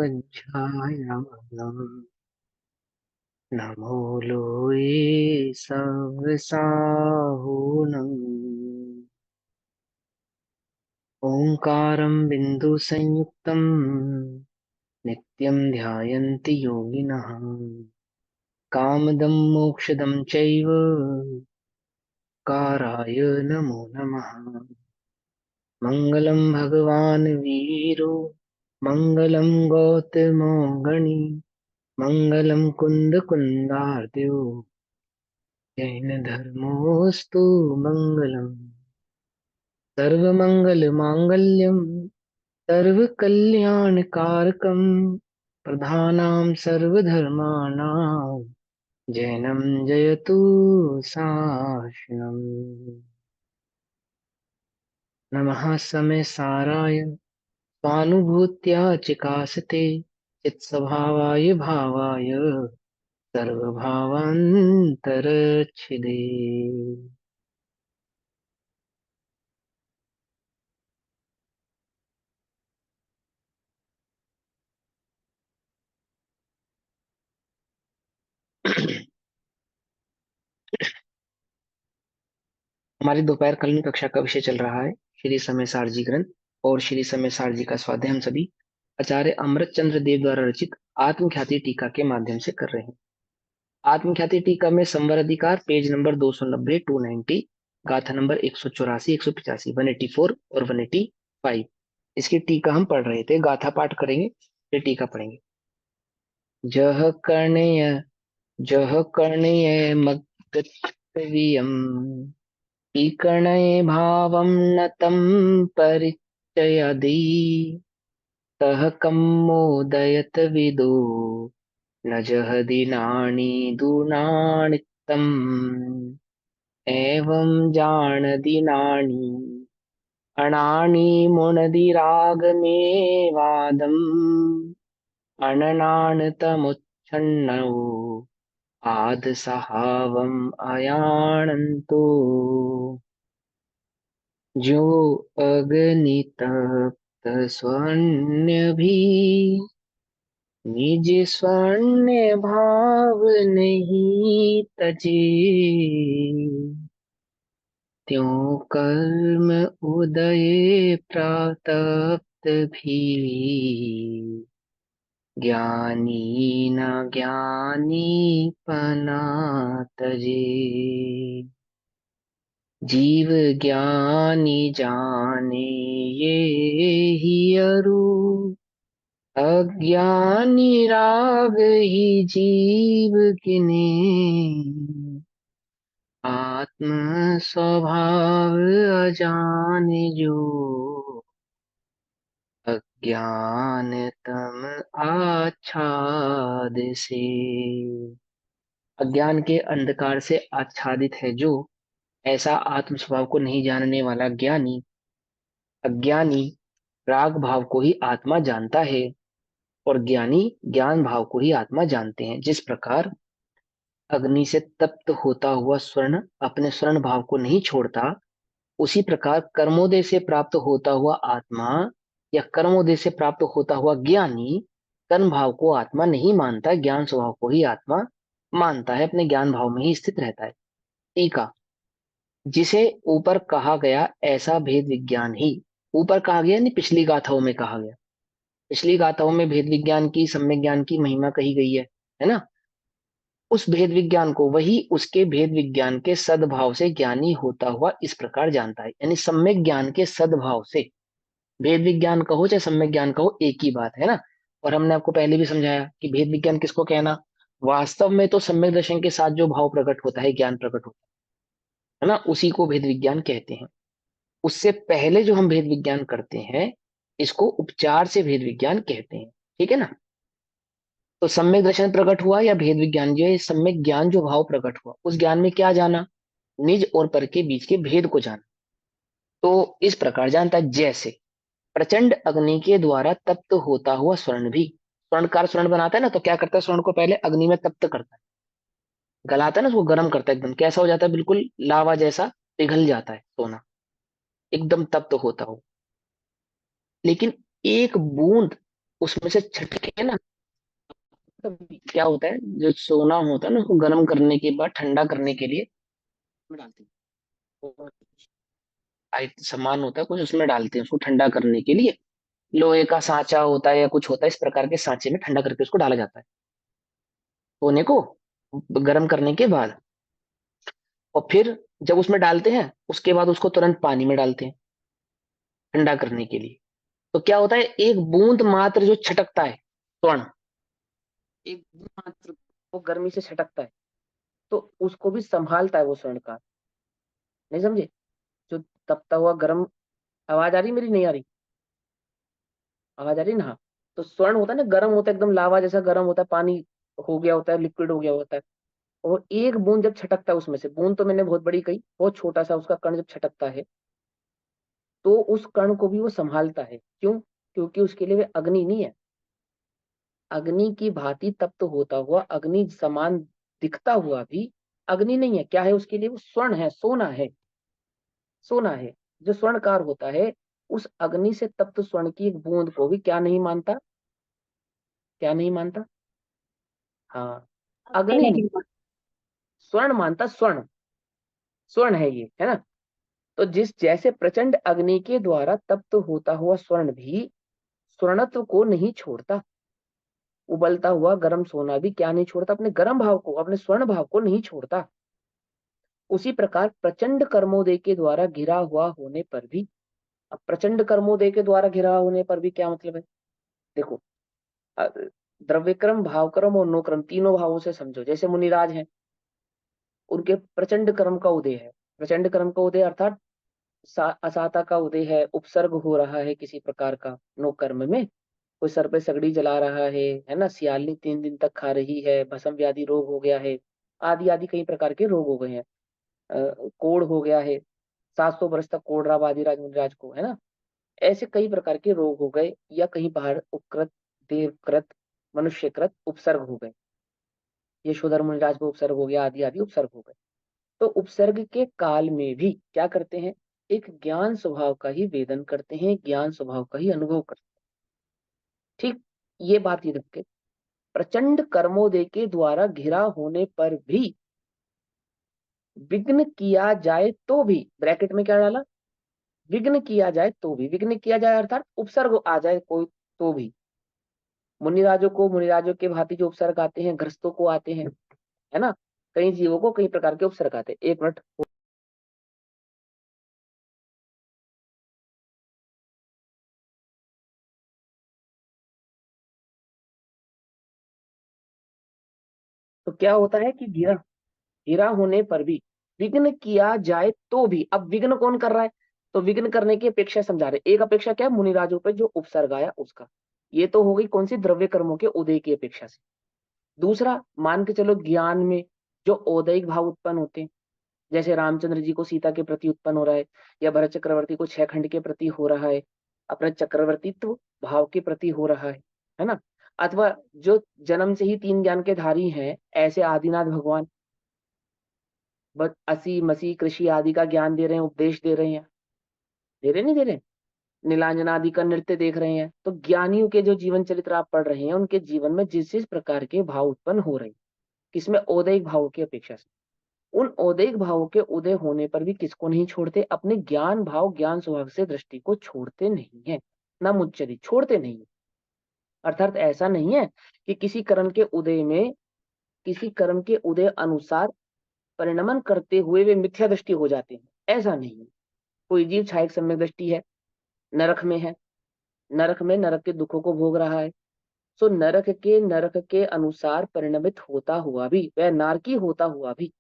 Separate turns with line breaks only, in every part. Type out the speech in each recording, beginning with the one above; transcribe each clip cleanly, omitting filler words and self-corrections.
वज्रायानम् नमो लोये सब साहुनम् ओंकारं बिंदु संयुक्तम् नित्यं ध्यायन्ति योगिनः कामदं मोक्षदं चैव काराय नमो नमः मङ्गलं भगवान् वीरो मङ्गलं गौतमो गणी मङ्गलं कुन्दकुन्दार्द्यो जैन धर्मोऽस्तु मङ्गलम् सर्वमङ्गलमाङ्गल्यं सर्वकल्याणकारकं प्रधानां सर्वधर्माणां जैनं जयतु शासनम् नमः समय साराय स्वानुभूत्या चिकासते चित्स्वभावाय भावाय सर्वभावान्तरच्छिदे। हमारी दोपहर कालीन कक्षा का विषय चल रहा है श्री समय सारजी ग्रंथ और श्री समय सारजी का स्वाध्याय हम सभी आचार्य अमृत चंद्र देव द्वारा रचित आत्मख्याति टीका के माध्यम से कर रहे हैं। आत्मख्याति टीका में संवर अधिकार पेज नंबर 290 290 गाथा नंबर 184 185 184 और 185 इसकी टीका हम पढ़ रहे थे। गाथा पाठ करेंगे फिर टीका पढ़ेंगे। जह कर्णय जह कर्णय मगतवियम ईकर्णये भावं न तं परिचयति तः कं मोदयत विदो न जह दीनानि दूनानि तम् एवं जान दीनानि अणानि मुनदिरागमे वादम् अननान तमुच्छन्नौ आद सहावम् अयानन्तो जो अग्नि तप्त स्वर्ण भी निज स्वर्ण भाव नहीं तजे त्यों कर्म उदय प्रातप्त भी ज्ञानी न ज्ञानी पना तजे जीव ज्ञानी जाने ये ही अरु अज्ञानी राग ही जीव किने आत्म स्वभाव अजाने जो अज्ञान तम आच्छाद से। अज्ञान के अंधकार से आच्छादित है जो ऐसा आत्म स्वभाव को नहीं जानने वाला ज्ञानी अज्ञानी राग भाव को ही आत्मा जानता है और ज्ञानी ज्ञान भाव को ही आत्मा जानते हैं। जिस प्रकार अग्नि से तप्त होता हुआ स्वर्ण अपने स्वर्ण भाव को नहीं छोड़ता, उसी प्रकार कर्मोदय से प्राप्त होता हुआ आत्मा या कर्मोदय से प्राप्त होता हुआ ज्ञानी कर्म भाव को आत्मा नहीं मानता, ज्ञान स्वभाव को ही आत्मा मानता है, अपने ज्ञान भाव में ही स्थित रहता है। टीका। जिसे ऊपर कहा गया ऐसा भेद विज्ञान ही ऊपर कहा गया नहीं, पिछली गाथाओं में कहा गया। पिछली गाथाओं में भेद विज्ञान की सम्यक ज्ञान की महिमा कही गई है ना। उस भेद विज्ञान को वही उसके भेद विज्ञान के सद्भाव से ज्ञानी होता हुआ इस प्रकार जानता है। यानी सम्यक ज्ञान के सद्भाव से, भेद विज्ञान कहो चाहे सम्यक ज्ञान कहो एक ही बात है ना। और हमने आपको पहले भी समझाया कि भेद विज्ञान किसको कहना, वास्तव में तो सम्यक दर्शन के साथ जो भाव प्रकट होता है, ज्ञान प्रकट होता है ना, उसी को भेद विज्ञान कहते हैं। उससे पहले जो हम भेद विज्ञान करते हैं इसको उपचार से भेद विज्ञान कहते हैं। ठीक है ना। तो सम्यक दर्शन प्रकट हुआ या भेद विज्ञान, जो है सम्यक ज्ञान जो भाव प्रकट हुआ उस ज्ञान में क्या जाना, निज और पर के बीच के भेद को जाना। तो इस प्रकार जानता है जैसे प्रचंड अग्नि के द्वारा तप्त होता हुआ स्वर्ण भी, स्वर्णकार स्वर्ण बनाता है ना, तो क्या करता है, स्वर्ण को पहले अग्नि में तप्त करता है, गलाता है ना, उसको गर्म करता है, एकदम कैसा हो जाता है, बिल्कुल लावा जैसा पिघल जाता है सोना, एकदम तप्त होता हो। लेकिन एक बूंद उसमें से छटके ना, कभी क्या होता है, जो सोना होता है ना, उसको गर्म करने के बाद ठंडा करने के लिए उसमें डालते हैं। और सामान होता है कुछ, उसमें डालते हैं उसको ठंडा करने के लिए। लोहे का सांचा होता है या कुछ होता है, इस प्रकार के सांचे में ठंडा करके उसको डाला जाता है सोने को, गर्म करने के बाद। और फिर जब उसमें डालते हैं, उसके बाद उसको तुरंत पानी में डालते हैं ठंडा करने के लिए। तो क्या होता है, एक बूंद मात्र जो छटकता है स्वर्ण, एक बूंद मात्र वो गर्मी से छटकता है, तो उसको भी संभालता है वो स्वर्णकार। नहीं समझे? जो तपता हुआ गर्म, आवाज आ रही मेरी, नहीं आ रही? आवाज आ रही ना? हाँ। तो स्वर्ण होता है ना, गर्म होता है, एकदम लावा जैसा गर्म होता है, पानी हो गया होता है, लिक्विड हो गया होता है। और एक बूंद जब छटकता है उसमें से, बूंद तो मैंने बहुत बड़ी कही, बहुत छोटा सा उसका कण जब छटकता है, तो उस कण को भी वो संभालता है। क्यों? क्योंकि उसके लिए वे अग्नि नहीं है, अग्नि की भांति तप्त होता हुआ, अग्नि समान दिखता हुआ भी अग्नि नहीं है। क्या है उसके लिए? वो स्वर्ण है, सोना है, सोना है। जो स्वर्णकार होता है, उस अग्नि से तप्त स्वर्ण की एक बूंद को भी क्या नहीं मानता? क्या नहीं मानता? हाँ, अग्नि नहीं, स्वर्ण मानता, स्वर्ण, स्वर्ण है ये, है ना? तो जिस जैसे प्रचंड अग्नि के द्वारा तप्त होता हुआ स्वर्ण भी स्वर्णत्व को नहीं छोड़ता, उबलता हुआ गर्म सोना भी क्या नहीं छोड़ता? अपने गर्म भाव को, अपने स्वर्ण भाव को नहीं छोड़ता। उसी प्रकार प्रचंड कर्मोदय के द्वारा घिरा हुआ होने पर भी, अब प्रचंड कर्मोदय के द्वारा घिरा होने पर भी क्या मतलब है? देखो, अ, द्रव्यक्रम, भावक्रम और नोक्रम, तीनों भावों से समझो। जैसे मुनिराज हैं, उनके प्रचंड कर्म का उदय है। प्रचंड कर्म का उदय अर्थात असाता का उदय है, उपसर्ग हो रहा है किसी प्रकार का नो कर्म में। कोई सर पे सगड़ी जला रहा है ना, सियालनी 3 दिन तक खा रही है, भस्म व्याधि रोग हो गया है, आदि आदि कई प्रकार के रोग हो गए हैं। कोढ़ हो गया है, 700 वर्ष तक कोढ़ रहा वादिराज मुनिराज को, है ना? ऐसे कई प्रकार के रोग हो गए, या कहीं बाहर उपकृत, देवकृत, मनुष्यकृत उपसर्ग हो गए, यशोधर मुनिराज को उपसर्ग हो गया, आदि आदि उपसर्ग हो गए। तो उपसर्ग के काल में भी क्या करते हैं? एक ज्ञान स्वभाव का ही वेदन करते हैं, ज्ञान स्वभाव का ही अनुभव करते हैं। ठीक, ये बात ये रख, प्रचंड कर्मोदय के द्वारा घिरा होने पर भी विघ्न किया जाए तो भी, ब्रैकेट में क्या डाला? विघ्न किया जाए तो भी, विघ्न किया जाए अर्थात उपसर्ग आ जाए कोई तो भी। मुनिराजों को मुनिराजों के भांति जो उपसर्ग आते हैं, ग्रस्तों को आते हैं, है ना? कई जीवों को कई प्रकार के उपसर्ग आते हैं। 1 मिनट। तो क्या होता है कि घिरा, घिरा होने पर भी विघ्न किया जाए तो भी, अब विघ्न कौन कर रहा है? तो विघ्न करने की अपेक्षा समझा रहे। एक अपेक्षा क्या है? मुनिराजों पे जो उपसर्ग आया उसका। ये तो हो गई कौन सी? द्रव्य कर्मों के उदय की अपेक्षा से। दूसरा, मान के चलो ज्ञान में जो औदैहिक भाव उत्पन्न होते हैं, जैसे रामचंद्र जी को सीता के प्रति उत्पन्न हो रहा है, या भरत चक्रवर्ती को 6 खंड के प्रति हो रहा है, अपने चक्रवर्तीत्व भाव के प्रति हो रहा है ना? अथवा जो जन्म से ही 3 ज्ञान के धारी हैं, ऐसे आदिनाथ भगवान बस असी मसी कृषि आदि का ज्ञान दे रहे हैं, उपदेश दे रहे हैं, दे रहे नहीं दे रहे? नीलांजन आदि का नृत्य देख रहे हैं। तो ज्ञानियों के जो जीवन चरित्र आप पढ़ रहे हैं, उनके जीवन में जिस जिस प्रकार के भाव उत्पन्न हो रहे हैं, किसमें? औदैहिक भावों की अपेक्षा से। उन औदैहिक भावों के उदय होने पर भी किसको नहीं छोड़ते? अपने ज्ञान भाव, ज्ञान स्वभाव से दृष्टि को छोड़ते नहीं है, ना मुच्चरी, छोड़ते नहीं है। अर्थात ऐसा नहीं है कि किसी कर्म के उदय में, किसी कर्म के उदय अनुसार परिणमन करते हुए वे मिथ्या दृष्टि हो जाते हैं, ऐसा नहीं है। कोई जीव छायक सम्यक दृष्टि है, नरक में है, नरक में नरक के दुखों को भोग रहा है, सो नरक के अनुसार परिणमित होता हुआ भी, वह नारकी होता हुआ भी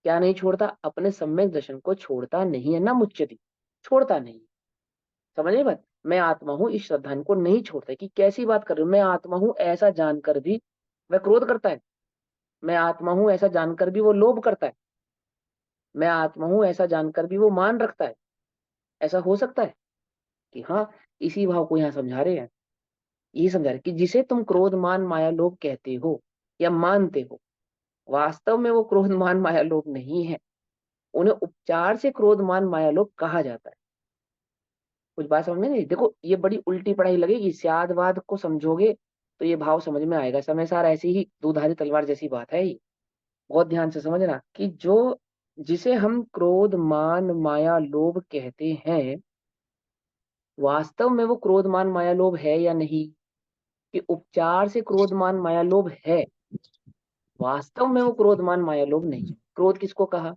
क्या नहीं छोड़ता? अपने सम्यक दर्शन को छोड़ता नहीं है, ना मुच्यति, छोड़ता नहीं। समझे बात? मैं आत्मा हूं, इस श्रद्धान को नहीं छोड़ता। कि कैसी बात कर रहे हो? मैं आत्मा हूं ऐसा जानकर भी वह क्रोध करता है, मैं आत्मा हूं ऐसा जानकर भी वो लोभ करता है, मैं आत्मा हूं ऐसा जानकर भी वो मान रखता है। ऐसा हो सकता है? कि हाँ, इसी भाव को यहाँ समझा रहे हैं। ये समझा रहे कि जिसे तुम क्रोध मान माया लोभ कहते हो या मानते हो, वास्तव में वो क्रोध मान माया लोभ नहीं है। उन्हें उपचार से क्रोध मान माया लोभ कहा जाता है। कुछ बात समझ में नहीं, देखो ये बड़ी उल्टी पढ़ाई लगेगी, स्यादवाद को समझोगे तो ये भाव समझ में आएगा। समय सार ऐसी ही दुधारी तलवार जैसी बात है ये। बहुत ध्यान से समझना कि जो जिसे हम क्रोध मान माया लोभ कहते हैं, वास्तव में वो क्रोध मान माया लोभ है या नहीं, कि उपचार से क्रोध मान माया लोभ है, वास्तव में वो क्रोध मान माया लोभ नहीं है। क्रोध किसको कहा,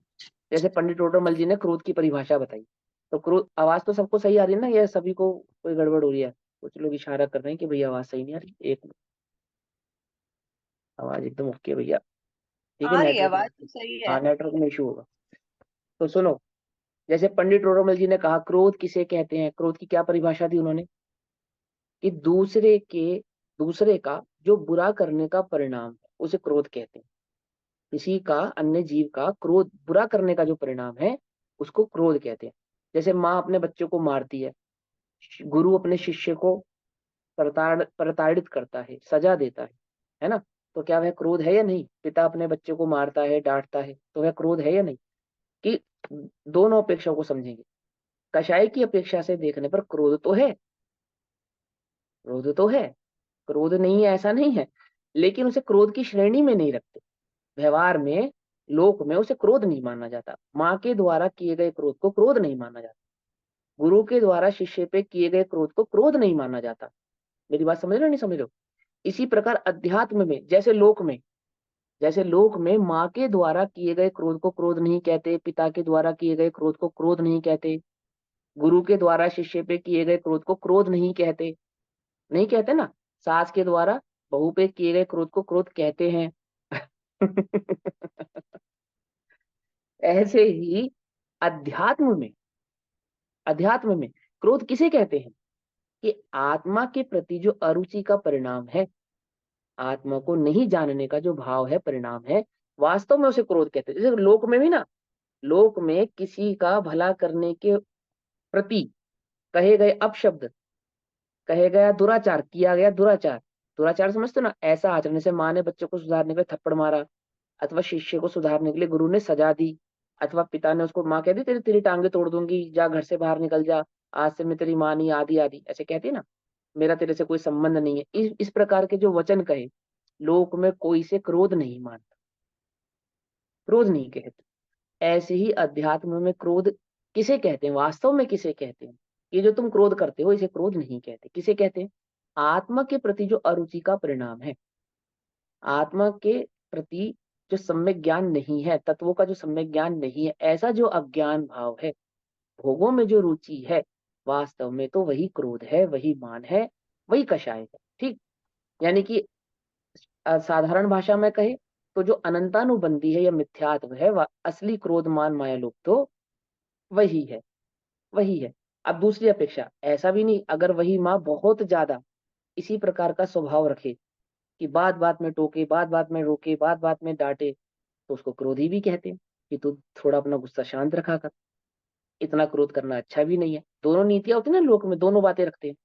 जैसे पंडित टोडरमल जी ने क्रोध की परिभाषा बताई, तो क्रोध, आवाज तो सबको सही आ रही है ना, या सभी को कोई गड़बड़ हो रही है? कुछ लोग इशारा कर रहे हैं कि भैया आवाज सही नहीं आ रही, एक मिनट, आवाज एकदम ओके भैया, ठीक है,
आ रही है,
नेटवर्क में।
आवाज तो सही है।
हाँ, नेटवर्क में इशू होगा। तो सुनो, जैसे पंडित टोडरमल जी ने कहा क्रोध किसे कहते हैं, क्रोध की क्या परिभाषा दी उन्होंने, कि दूसरे का जो बुरा करने का परिणाम है उसे क्रोध कहते हैं। किसी का, अन्य जीव का क्रोध, बुरा करने का जो परिणाम है उसको क्रोध कहते हैं। जैसे माँ अपने बच्चे को मारती है, गुरु अपने शिष्य को प्रताड़ित करता है, सजा देता है ना, तो क्या वह क्रोध है या नहीं? पिता अपने बच्चे को मारता है, डांटता है, तो वह क्रोध है या नहीं? कि दोनों अपेक्षाओं को समझेंगे। कषाय की अपेक्षा से देखने पर क्रोध तो है, क्रोध तो है, क्रोध नहीं है ऐसा नहीं है, लेकिन उसे क्रोध की श्रेणी में नहीं रखते। व्यवहार में, लोक में उसे क्रोध नहीं माना जाता। माँ के द्वारा किए गए क्रोध को क्रोध नहीं माना जाता। गुरु के द्वारा शिष्य पे किए गए क्रोध को क्रोध नहीं माना जाता। मेरी बात समझ रहे हो नहीं समझ रहे हो? इसी प्रकार अध्यात्म में, जैसे लोक में माँ के द्वारा किए गए क्रोध को क्रोध नहीं कहते, पिता के द्वारा किए गए क्रोध को क्रोध नहीं कहते, गुरु के द्वारा शिष्य पे किए गए क्रोध को क्रोध नहीं कहते, नहीं कहते ना। सास के द्वारा बहू पे किए गए क्रोध को क्रोध कहते हैं। ऐसे ही अध्यात्म में, अध्यात्म में क्रोध किसे कहते हैं, कि आत्मा के प्रति जो अरुचि का परिणाम है, आत्मा को नहीं जानने का जो भाव है, परिणाम है, वास्तव में उसे क्रोध कहते हैं। जैसे लोक में भी ना, लोक में किसी का भला करने के प्रति कहे गए अपशब्द, कहे गया दुराचार, किया गया दुराचार, दुराचार समझते हो ना, ऐसा आचरण, जैसे माँ ने बच्चे को सुधारने के लिए थप्पड़ मारा, अथवा शिष्य को सुधारने के लिए गुरु ने सजा दी, अथवा पिता ने उसको, माँ कहती तेरी तेरी टांगे तोड़ दूंगी, जा घर से बाहर निकल जा, आज से मैं तेरी माँ नहीं, आदि आदि ऐसे कहती है ना, मेरा तेरे से कोई संबंध नहीं है, इस प्रकार के जो वचन कहे, लोक में कोई से क्रोध नहीं मानता, क्रोध नहीं कहते। ऐसे ही अध्यात्म में क्रोध किसे कहते हैं, वास्तव में किसे कहते हैं? ये जो तुम क्रोध करते हो इसे क्रोध नहीं कहते, किसे कहते हैं? आत्मा के प्रति जो अरुचि का परिणाम है, आत्मा के प्रति जो सम्यक ज्ञान नहीं है, तत्वों का जो सम्यक ज्ञान नहीं है, ऐसा जो अज्ञान भाव है, भोगों में जो रुचि है, वास्तव में तो वही क्रोध है, वही मान है, वही कषाय है। ठीक, यानी कि साधारण भाषा में कहे तो जो अनंतानुबंधी है या मिथ्यात्व है, वह असली क्रोध मान माया लोभ तो वही है, वही है। अब दूसरी अपेक्षा, ऐसा भी नहीं, अगर वही माँ बहुत ज्यादा इसी प्रकार का स्वभाव रखे कि बात बात में टोके, बात बात में रोके, बात बात में डांटे, तो उसको क्रोधी भी कहते हैं, कि तू थोड़ा अपना गुस्सा शांत रखा कर, इतना क्रोध करना अच्छा भी नहीं है। दोनों नीतियां होती है ना लोक में, दोनों बातें रखते हैं।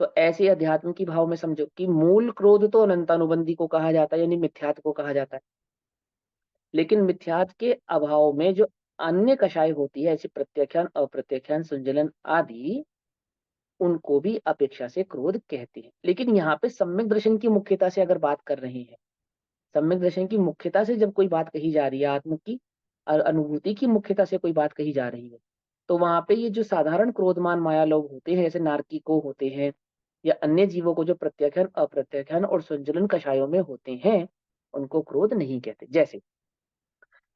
तो ऐसे अध्यात्म की भाव में समझो कि मूल क्रोध तो अनंतानुबंधी को कहा जाता है, यानी मिथ्यात्व को कहा जाता है, लेकिन मिथ्यात्व के अभाव में जो अन्य कषाय होती है, ऐसे प्रत्याख्यान, अप्रत्याख्यान, संजलन आदि, उनको भी अपेक्षा से क्रोध कहते हैं। लेकिन यहाँ पे सम्यक दर्शन की मुख्यता से अगर बात कर रहे हैं, सम्यक दर्शन की मुख्यता से जब कोई बात कही जा रही है, आत्म की अनुभूति की मुख्यता से कोई बात कही जा रही है, तो वहां पे ये जो साधारण क्रोधमान माया लोग होते हैं, जैसे नारकी को होते हैं, या अन्य जीवों को जो प्रत्याख्यान, अप्रत्याख्यान और संजलन कषायों में होते हैं, उनको क्रोध नहीं कहते। जैसे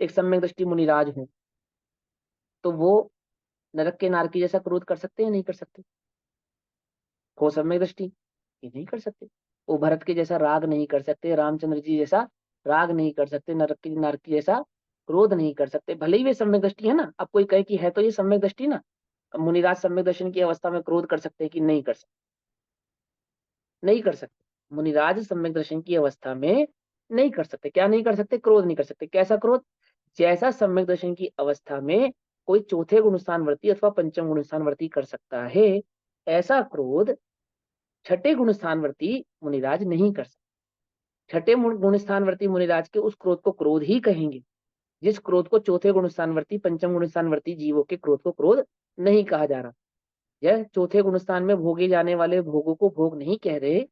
एक सम्यक दृष्टि मुनिराज हो, तो वो नरक के नारकी जैसा क्रोध कर सकते हैं, नहीं कर सकते? हो सम्यक दृष्टि, ये नहीं कर सकते। वो भरत के जैसा राग नहीं कर सकते, रामचंद्र जी जैसा राग नहीं कर सकते, नरक की नारकी जैसा क्रोध नहीं कर सकते, भले ही वे सम्यक दृष्टि है ना। अब कोई कहे कि है तो ये सम्यक दृष्टि ना, अब मुनिराज सम्यक दर्शन की अवस्था में क्रोध कर सकते हैं कि नहीं कर सकते? नहीं कर सकते। मुनिराज सम्यक दर्शन की अवस्था में नहीं कर सकते। क्या नहीं कर सकते? क्रोध नहीं कर सकते। कैसा क्रोध? जैसा सम्यक दर्शन की अवस्था में कोई चौथे गुणस्थानवर्ती अथवा पंचम गुणस्थानवर्ती कर सकता है, ऐसा क्रोध छठे गुणस्थानवर्ती मुनिराज नहीं कर सकते। छठे गुणस्थानवर्ती मुनिराज के उस क्रोध को क्रोध ही कहेंगे, जिस क्रोध को चौथे गुणस्थानवर्ती, पंचम गुणस्थानवर्ती जीवों के क्रोध को क्रोध नहीं कहा जा रहा। यह चौथे गुण स्थान में भोगे जाने वाले भोगों को भोग नहीं कह रहे,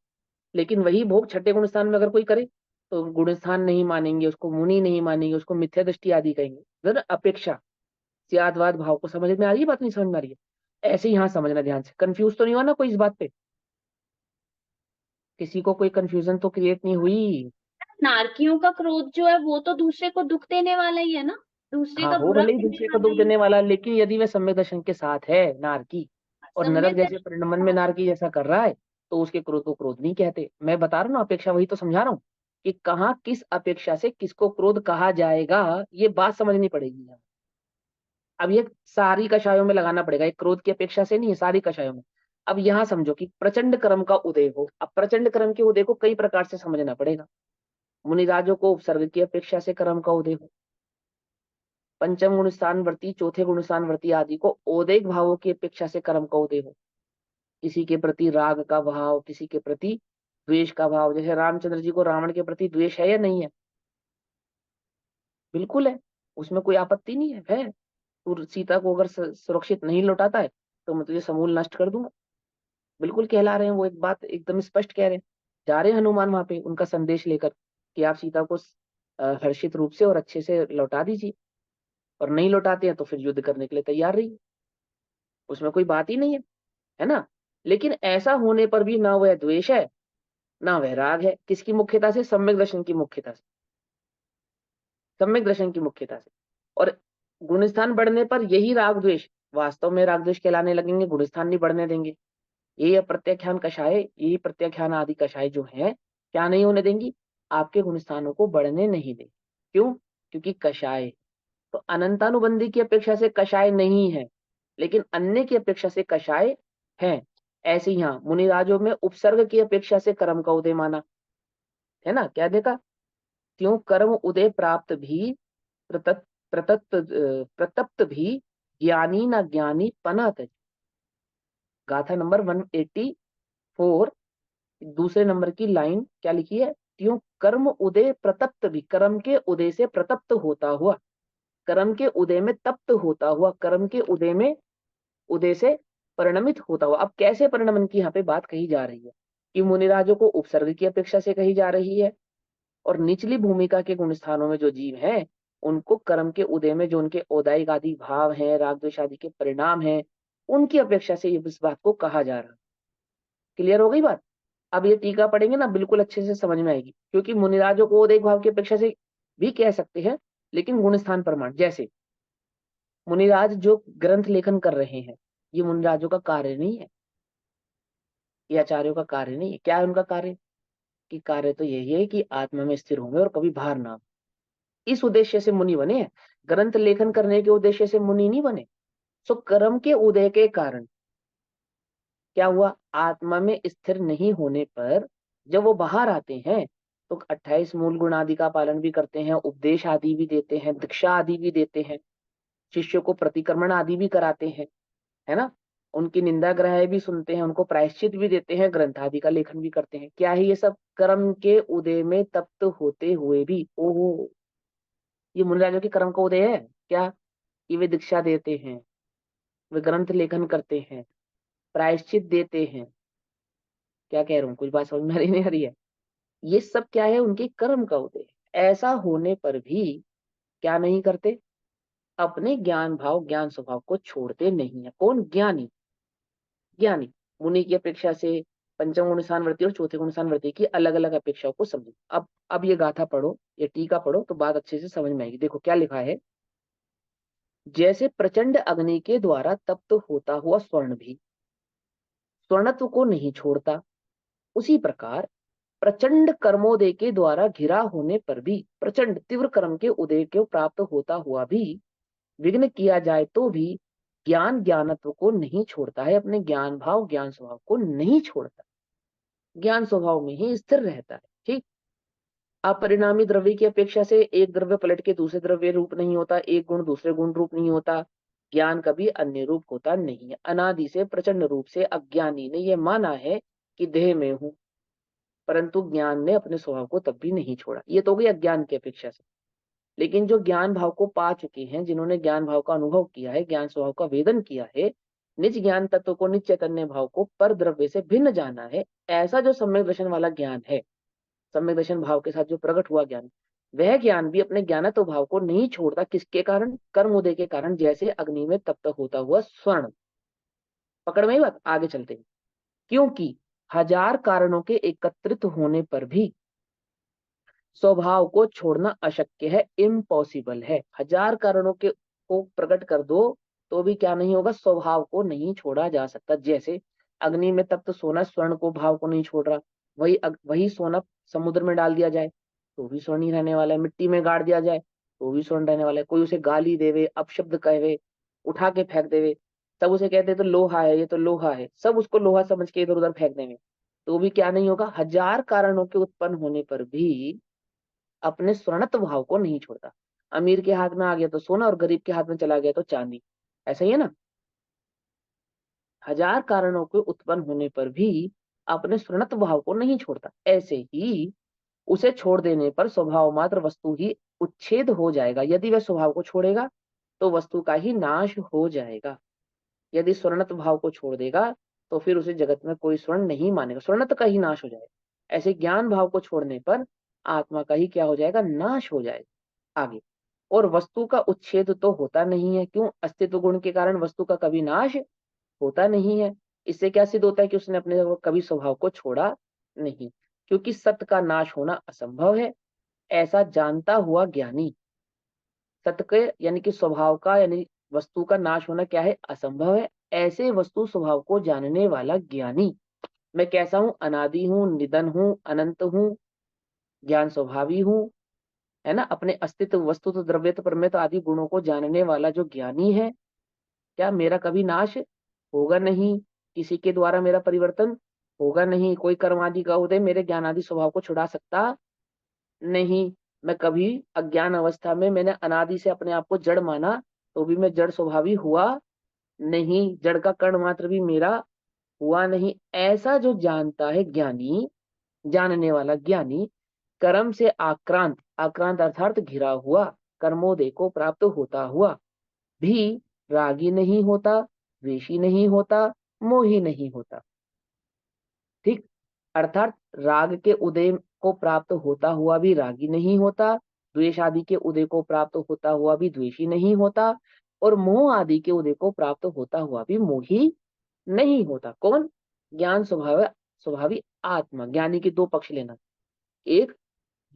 लेकिन वही भोग छठे गुण स्थान में अगर कोई करे तो गुण स्थान नहीं मानेंगे, उसको मुनि नहीं मानेंगे, उसको मिथ्या दृष्टि आदि कहेंगे। जरा अपेक्षा सियादवाद भाव को समझ में आ रही है, बात नहीं समझ में आ रही है? ऐसे ही यहाँ समझना ध्यान से। कंफ्यूज तो नहीं हुआ ना कोई इस बात पे? किसी को कोई कंफ्यूजन तो क्रिएट नहीं हुई?
नारकियों का क्रोध जो है वो तो दूसरे को दुख देने वाला ही है ना, दूसरे
हाँ,
का
हो
बुरा
भले ही
करने
दूसरे को
वाला
दुख
ही है।
देने वाला, लेकिन यदि वह सम्यक दर्शन के साथ है नारकी, और नरक
सम्यक
जैसे
दर्शन के
परिणमन में
साथ
नारकी जैसा कर रहा है, तो उसके क्रोध को क्रोध नहीं कहते। मैं बता रहा हूँ ना, अपेक्षा वही तो समझा रहा हूँ कि कहाँ किस अपेक्षा से किसको क्रोध कहा जाएगा, ये बात समझनी पड़ेगी यहाँ। अब ये सारी कषायों में लगाना पड़ेगा, एक क्रोध की अपेक्षा से नहीं है, सारी कषायों में। अब यहाँ समझो कि प्रचंड कर्म का उदय हो। अब प्रचंड कर्म के उदय को कई प्रकार से समझना पड़ेगा। मुनिराजों को उपसर्ग की अपेक्षा से कर्म का उदय हो, पंचम गुण स्थान वर्ती, चौथे गुण स्थान वर्ती आदि को औदैक भावों की अपेक्षा से कर्म का उदय हो। किसी के प्रति राग का भाव, किसी के प्रति द्वेष का भाव। जैसे रामचंद्र जी को रावण के प्रति द्वेष है या नहीं है? बिल्कुल है, उसमें कोई आपत्ति नहीं है। तू सीता को अगर सुरक्षित नहीं लौटाता है तो मैं तुझे समूल नष्ट कर दूंगा। बिल्कुल कहला रहे हैं वो, एक बात एकदम स्पष्ट कह रहे हैं। जा रहे हैं हनुमान वहां पे उनका संदेश लेकर कि आप सीता को हर्षित रूप से और अच्छे से लौटा दीजिए, और नहीं लौटाते हैं तो फिर युद्ध करने के लिए तैयार रहिए। उसमें कोई बात ही नहीं है ना? लेकिन ऐसा होने पर भी ना वह द्वेष है ना वह राग है। किसकी मुख्यता से? सम्यक दर्शन की मुख्यता से, सम्यक दर्शन की मुख्यता से। और गुणस्थान बढ़ने पर यही राग द्वेष वास्तव में राग द्वेष कहलाने लगेंगे, गुणस्थान नहीं बढ़ने देंगे। यही अप्रत्याख्यान कषाय, यही प्रत्याख्यान आदि कषाय जो है, क्या नहीं होने देंगी? आपके गुणस्थानों को बढ़ने नहीं देंगे। क्यों? क्योंकि कषाय तो अनंतानुबंधी की अपेक्षा से कषाय नहीं है, लेकिन अन्य की अपेक्षा से कषाय है। ऐसे ही यहाँ मुनिराजों में उपसर्ग की अपेक्षा से कर्म का उदय माना, है ना? क्या देखा? त्यों कर्म उदय प्राप्त भी प्रतप्त प्रतप्त भी ज्ञानी न ज्ञानी पनत। गाथा नंबर 184, दूसरे नंबर की लाइन क्या लिखी है? त्यों कर्म उदय प्रतप्त भी, कर्म के उदय से प्रतप्त होता हुआ, कर्म के उदय में तप्त होता हुआ, कर्म के उदय में उदय से परिणमित होता हुआ। अब कैसे परिणमन की यहाँ पे बात कही जा रही है कि मुनिराजों को उपसर्ग की अपेक्षा से कही जा रही है, और निचली भूमिका के गुण स्थानों में जो जीव हैं उनको कर्म के उदय में जो उनके औदायिक आदि भाव हैं, राग द्वेष आदि के परिणाम हैं, उनकी अपेक्षा से इस बात को कहा जा रहा है। क्लियर हो गई बात? अब ये टीका पढ़ेंगे ना, बिल्कुल अच्छे से समझ में आएगी। क्योंकि मुनिराजों को औदायिक भाव की अपेक्षा से भी कह सकते हैं, लेकिन गुण स्थान प्रमाण। जैसे मुनिराज जो ग्रंथ लेखन कर रहे हैं, ये मुनिराजों का कार्य नहीं है, ये आचार्यों का कार्य नहीं है। क्या है उनका कार्य? कि कार्य तो यही है कि आत्मा में स्थिर होंगे और कभी बाहर ना आए। इस उद्देश्य से मुनि बने हैं, ग्रंथ लेखन करने के उद्देश्य से मुनि नहीं बने। सो कर्म के उदय के कारण क्या हुआ? आत्मा में स्थिर नहीं होने पर जब वो बाहर आते हैं तो 28 मूल गुण आदि का पालन भी करते हैं, उपदेश आदि भी देते हैं, दीक्षा आदि भी देते हैं, शिष्यों को प्रतिक्रमण आदि भी कराते हैं, है ना? उनकी निंदा ग्रह भी सुनते हैं, उनको प्रायश्चित भी देते हैं, ग्रंथ आदि का लेखन भी करते हैं। क्या है ये सब? कर्म के उदय में तप्त होते हुए भी। ओहो, ये मुनिराजों के कर्म का उदय है क्या? कि वे दीक्षा देते हैं, वे ग्रंथ लेखन करते हैं, प्रायश्चित देते हैं। क्या कह रहा हूँ? कुछ बात समझ में आ रही नहीं आ रही है? ये सब क्या है? उनके कर्म का उदय है। ऐसा होने पर भी क्या नहीं करते? अपने ज्ञान भाव ज्ञान स्वभाव को छोड़ते नहीं है। कौन? ज्ञानी। ज्ञानी मुनि की अपेक्षा से पंचम गुण स्थान वृत्ति और चौथे गुण स्थान वृत्ति की अलग अलग अपेक्षाओं को समझो। अब ये गाथा पढ़ो, ये टीका पढ़ो तो बात अच्छे से समझ में आएगी। देखो क्या लिखा है। जैसे प्रचंड अग्नि के द्वारा तप्त होता हुआ स्वर्ण भी स्वर्णत्व को नहीं छोड़ता, उसी प्रकार प्रचंड कर्मोदय के द्वारा घिरा होने पर भी, प्रचंड तीव्र कर्म के उदय को प्राप्त होता हुआ भी विघ्न किया जाए तो भी ज्ञान ज्ञानत्व को नहीं छोड़ता है, अपने ज्ञान भाव ज्ञान स्वभाव को नहीं छोड़ता, ज्ञान स्वभाव में ही स्थिर रहता है। ठीक। अपरिणामी द्रव्य की अपेक्षा से एक द्रव्य पलट के दूसरे द्रव्य रूप नहीं होता, एक गुण दूसरे गुण रूप नहीं होता, ज्ञान कभी अन्य रूप होता नहीं है। अनादि से प्रचंड रूप से अज्ञानी ने यह माना है कि देह में हूं, परंतु ज्ञान ने अपने स्वभाव को तब भी नहीं छोड़ा। ये तो गई अज्ञान की अपेक्षा से। लेकिन जो ज्ञान भाव को पा चुके हैं, जिन्होंने ज्ञान भाव का अनुभव किया है, ज्ञान स्वभाव का वेदन किया है,
निज ज्ञान तत्व को, निज चैतन्य भाव को पर द्रव्य से भिन्न जाना है, ऐसा जो सम्यक दर्शन वाला ज्ञान है, सम्यक दर्शन भाव के साथ जो प्रकट हुआ ज्ञान, वह ज्ञान भी अपने ज्ञानत्व भाव को नहीं छोड़ता। किसके कारण? कर्म उदय के कारण, जैसे अग्नि में तप्त होता हुआ स्वर्ण। पकड़ में ही बात, आगे चलते हैं। क्योंकि हजार कारणों के एकत्रित होने पर भी स्वभाव को छोड़ना अशक्य है, इम्पॉसिबल है। हजार कारणों के को प्रकट कर दो तो भी क्या नहीं होगा? स्वभाव को नहीं छोड़ा जा सकता। जैसे अग्नि में तप्त सोना स्वर्ण को, भाव को नहीं छोड़ रहा। वही सोना समुद्र में डाल दिया जाए तो भी स्वर्ण ही रहने वाला है, मिट्टी में गाड़ दिया जाए तो भी स्वर्ण रहने वाला है। कोई उसे गाली देवे, अपशब्द कहे, उठा के फेंक देवे, सब उसे कहते हैं तो लोहा है, ये तो लोहा है, सब उसको लोहा समझ के इधर उधर फेंक देंगे तो भी क्या नहीं होगा? हजार कारणों के उत्पन्न होने पर भी अपने स्वर्णत्व भाव को नहीं छोड़ता। अमीर के हाथ में आ गया तो सोना और गरीब के हाथ में चला गया तो चांदी, ऐसा ही है ना। हजार कारणों के उत्पन्न होने पर भी अपने स्वर्णत्व भाव को नहीं छोड़ता। ऐसे ही उसे छोड़ देने पर स्वभाव मात्र वस्तु ही उच्छेद हो जाएगा। यदि वह स्वभाव को छोड़ेगा तो वस्तु का ही नाश हो जाएगा। यदि स्वर्णत्व भाव को छोड़ देगा तो फिर उसे जगत में कोई स्वर्ण नहीं मानेगा, स्वर्णत्व का ही नाश हो जाएगा। ऐसे ज्ञान भाव को छोड़ने पर आत्मा का ही क्या हो जाएगा? नाश हो जाएगा। आगे, और वस्तु का उच्छेद तो होता नहीं है। क्यों? अस्तित्व गुण के कारण वस्तु का कभी नाश होता नहीं है। इससे क्या सिद्ध होता है? कि उसने अपने कभी स्वभाव को छोड़ा नहीं, क्योंकि सत्य का नाश होना असंभव है। ऐसा जानता हुआ ज्ञानी, सत्य के यानी कि स्वभाव का, यानी वस्तु का नाश होना क्या है? असंभव है। ऐसे वस्तु स्वभाव को जानने वाला ज्ञानी, मैं कैसा हूं? अनादि हूं, निधन हूं, अनंत हूं, ज्ञान स्वभावी हूं, है ना। अपने अस्तित्व, वस्तु तो, द्रव्यत्व, प्रमेय आदि गुणों को जानने वाला जो ज्ञानी है, क्या मेरा कभी नाश होगा नहीं? किसी के द्वारा मेरा परिवर्तन होगा नहीं? कोई कर्म आदि का उदय मेरे ज्ञान आदि स्वभाव को छुड़ा सकता नहीं। मैं कभी अज्ञान अवस्था में मैंने अनादि से अपने आप को जड़ माना तो भी मैं जड़ स्वभावी हुआ नहीं, जड़ का कण मात्र भी मेरा हुआ नहीं। ऐसा जो जानता है ज्ञानी, जानने वाला ज्ञानी, कर्म से आक्रांत, आक्रांत अर्थात घिरा हुआ, कर्मोदय को प्राप्त होता हुआ भी रागी नहीं होता, द्वेषी नहीं होता, मोही नहीं होता। ठीक, अर्थात राग के उदय को प्राप्त होता हुआ भी रागी नहीं होता, द्वेष आदि के उदय को प्राप्त होता हुआ भी द्वेषी नहीं होता, और मोह आदि के उदय को प्राप्त होता हुआ भी मोही नहीं होता। कौन? ज्ञान स्वभाव, स्वभावी आत्मा। ज्ञानी के दो पक्ष लेना। एक,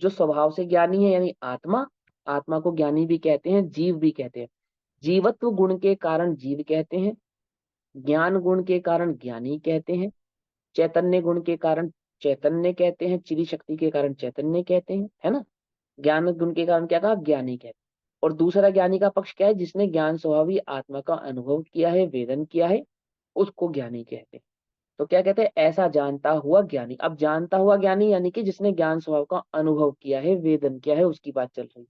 जो स्वभाव से ज्ञानी है यानी आत्मा, आत्मा को ज्ञानी भी कहते हैं, जीव भी कहते हैं। जीवत्व गुण के कारण जीव कहते हैं, ज्ञान गुण के कारण ज्ञानी कहते हैं, चैतन्य गुण के कारण चैतन्य कहते हैं, चिरी शक्ति के कारण चैतन्य कहते हैं, है ना। ज्ञान गुण के कारण क्या कहा? ज्ञानी कहते हैं। और दूसरा ज्ञानी का पक्ष क्या है? जिसने ज्ञान स्वभावी आत्मा का अनुभव किया है, वेदन किया है, उसको ज्ञानी कहते हैं। तो क्या कहते हैं? ऐसा जानता हुआ ज्ञानी। अब जानता हुआ ज्ञानी यानी कि जिसने ज्ञान स्वभाव का अनुभव किया है, वेदन किया है, उसकी बात चल रही है।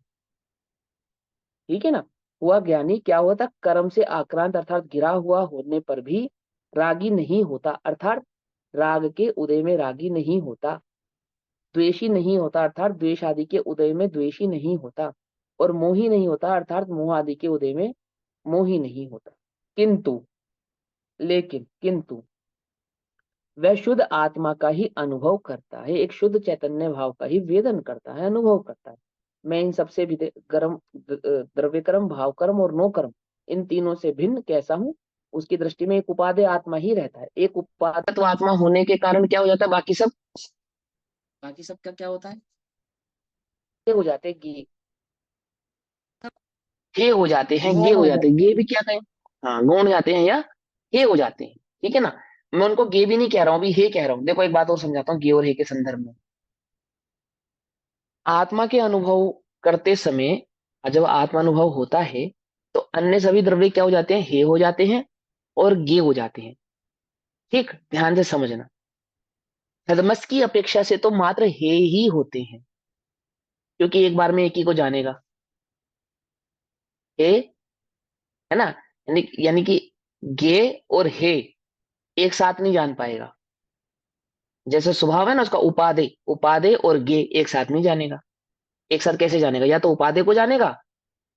ठीक है ना। हुआ ज्ञानी क्या होता? कर्म से आक्रांत अर्थात गिरा हुआ होने पर भी रागी नहीं होता, अर्थात राग के उदय में रागी नहीं होता, द्वेषी नहीं होता अर्थात द्वेष आदि के उदय में द्वेषी नहीं होता, और मोही नहीं होता अर्थात मोह आदि के उदय में मोही नहीं होता। किंतु, लेकिन, किंतु वह शुद्ध आत्मा का ही अनुभव करता है, एक शुद्ध चैतन्य भाव का ही वेदन करता है, अनुभव करता है। मैं इन सबसे भी कर्म, द्रव्य कर्म, भाव कर्म और नो कर्म, इन तीनों से भिन्न कैसा हूँ? उसकी दृष्टि में एक उपादेय आत्मा ही रहता है। एक उपादेय तो आत्मा होने के कारण क्या हो जाता है? बाकी सब का क्या होता है? ये हो जाते हैं गे, हे हो जाते हैं, गे
गौण
हो
हो
जाते हैं।
जाते
गे भी क्या कहें? हाँ, गौण जाते हैं या हे हो जाते हैं। ठीक है ना। मैं उनको गे भी नहीं कह रहा हूँ, अभी हे कह रहा हूँ। देखो एक बात और समझाता हूँ गे और हे के संदर्भ में। आत्मा के अनुभव करते समय, जब आत्मा अनुभव होता है तो अन्य सभी द्रव्य क्या हो जाते हैं? हे हो जाते हैं और गे हो जाते हैं। ठीक, ध्यान से समझना। सदमस की अपेक्षा से तो मात्र हे ही होते हैं, क्योंकि एक बार में एक ही को जानेगा। हे, है ना। यानी कि गे और हे एक साथ नहीं जान पाएगा। जैसे स्वभाव है ना उसका, उपादेय, उपादेय और गे एक साथ नहीं जानेगा। एक साथ कैसे जानेगा? या तो उपादेय को जानेगा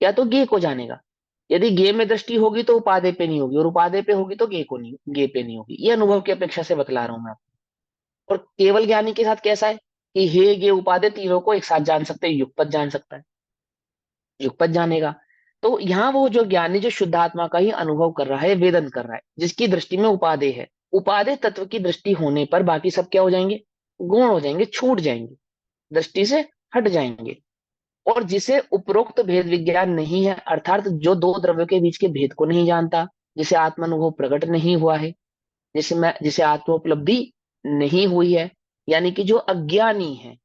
या तो गे को जानेगा।
यदि गे में दृष्टि होगी तो उपादेय पे नहीं होगी, और उपादेय पे होगी तो गे को नहीं, गे पे नहीं होगी। ये अनुभव की अपेक्षा से बतला रहा हूं मैं आपको। और केवल ज्ञानी के साथ कैसा है कि हे गे उपादेय तीनों को एक साथ जान सकते हैं, युगपत जान सकता है, युगपत जानेगा। तो यहाँ वो जो ज्ञानी जो शुद्धात्मा का ही अनुभव कर रहा है, वेदन कर रहा है, जिसकी दृष्टि में उपादेय है, उपादेय तत्व की दृष्टि होने पर बाकी सब क्या हो जाएंगे, गौण हो जाएंगे, छूट जाएंगे, दृष्टि से हट जाएंगे। और जिसे उपरोक्त भेद विज्ञान नहीं है, अर्थात जो दो द्रव्यों के बीच के भेद को नहीं जानता, जिसे आत्मानुभव प्रकट नहीं हुआ है, जिसे आत्मोपलब्धि नहीं हुई है, यानी कि जो अज्ञानी है,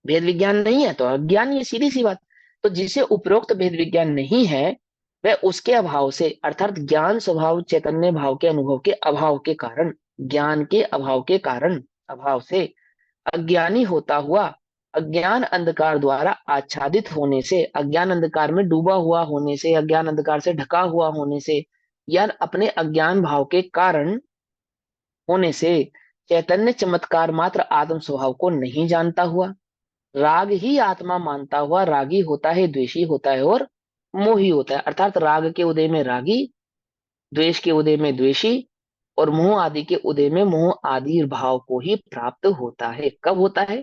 भेद विज्ञान नहीं है तो अज्ञानी है, सीधी सी बात। तो जिसे उपरोक्त भेद विज्ञान नहीं है, वह उसके अभाव से, अर्थात ज्ञान स्वभाव चैतन्य भाव के अनुभव के अभाव के कारण, ज्ञान के अभाव के कारण, अभाव से अज्ञानी होता हुआ, अज्ञान अंधकार द्वारा आच्छादित होने से, अज्ञान अंधकार में डूबा हुआ होने से, अज्ञान अंधकार से ढका हुआ होने से, या अपने अज्ञान भाव के कारण होने से, चैतन्य चमत्कार मात्र आत्म स्वभाव को नहीं जानता हुआ, राग ही आत्मा मानता हुआ रागी होता है, द्वेषी होता है और मोही होता है। अर्थात राग के उदय में रागी, द्वेष के उदय में द्वेषी, और मोह आदि के उदय में मोह आदि भाव को ही प्राप्त होता है। कब होता है?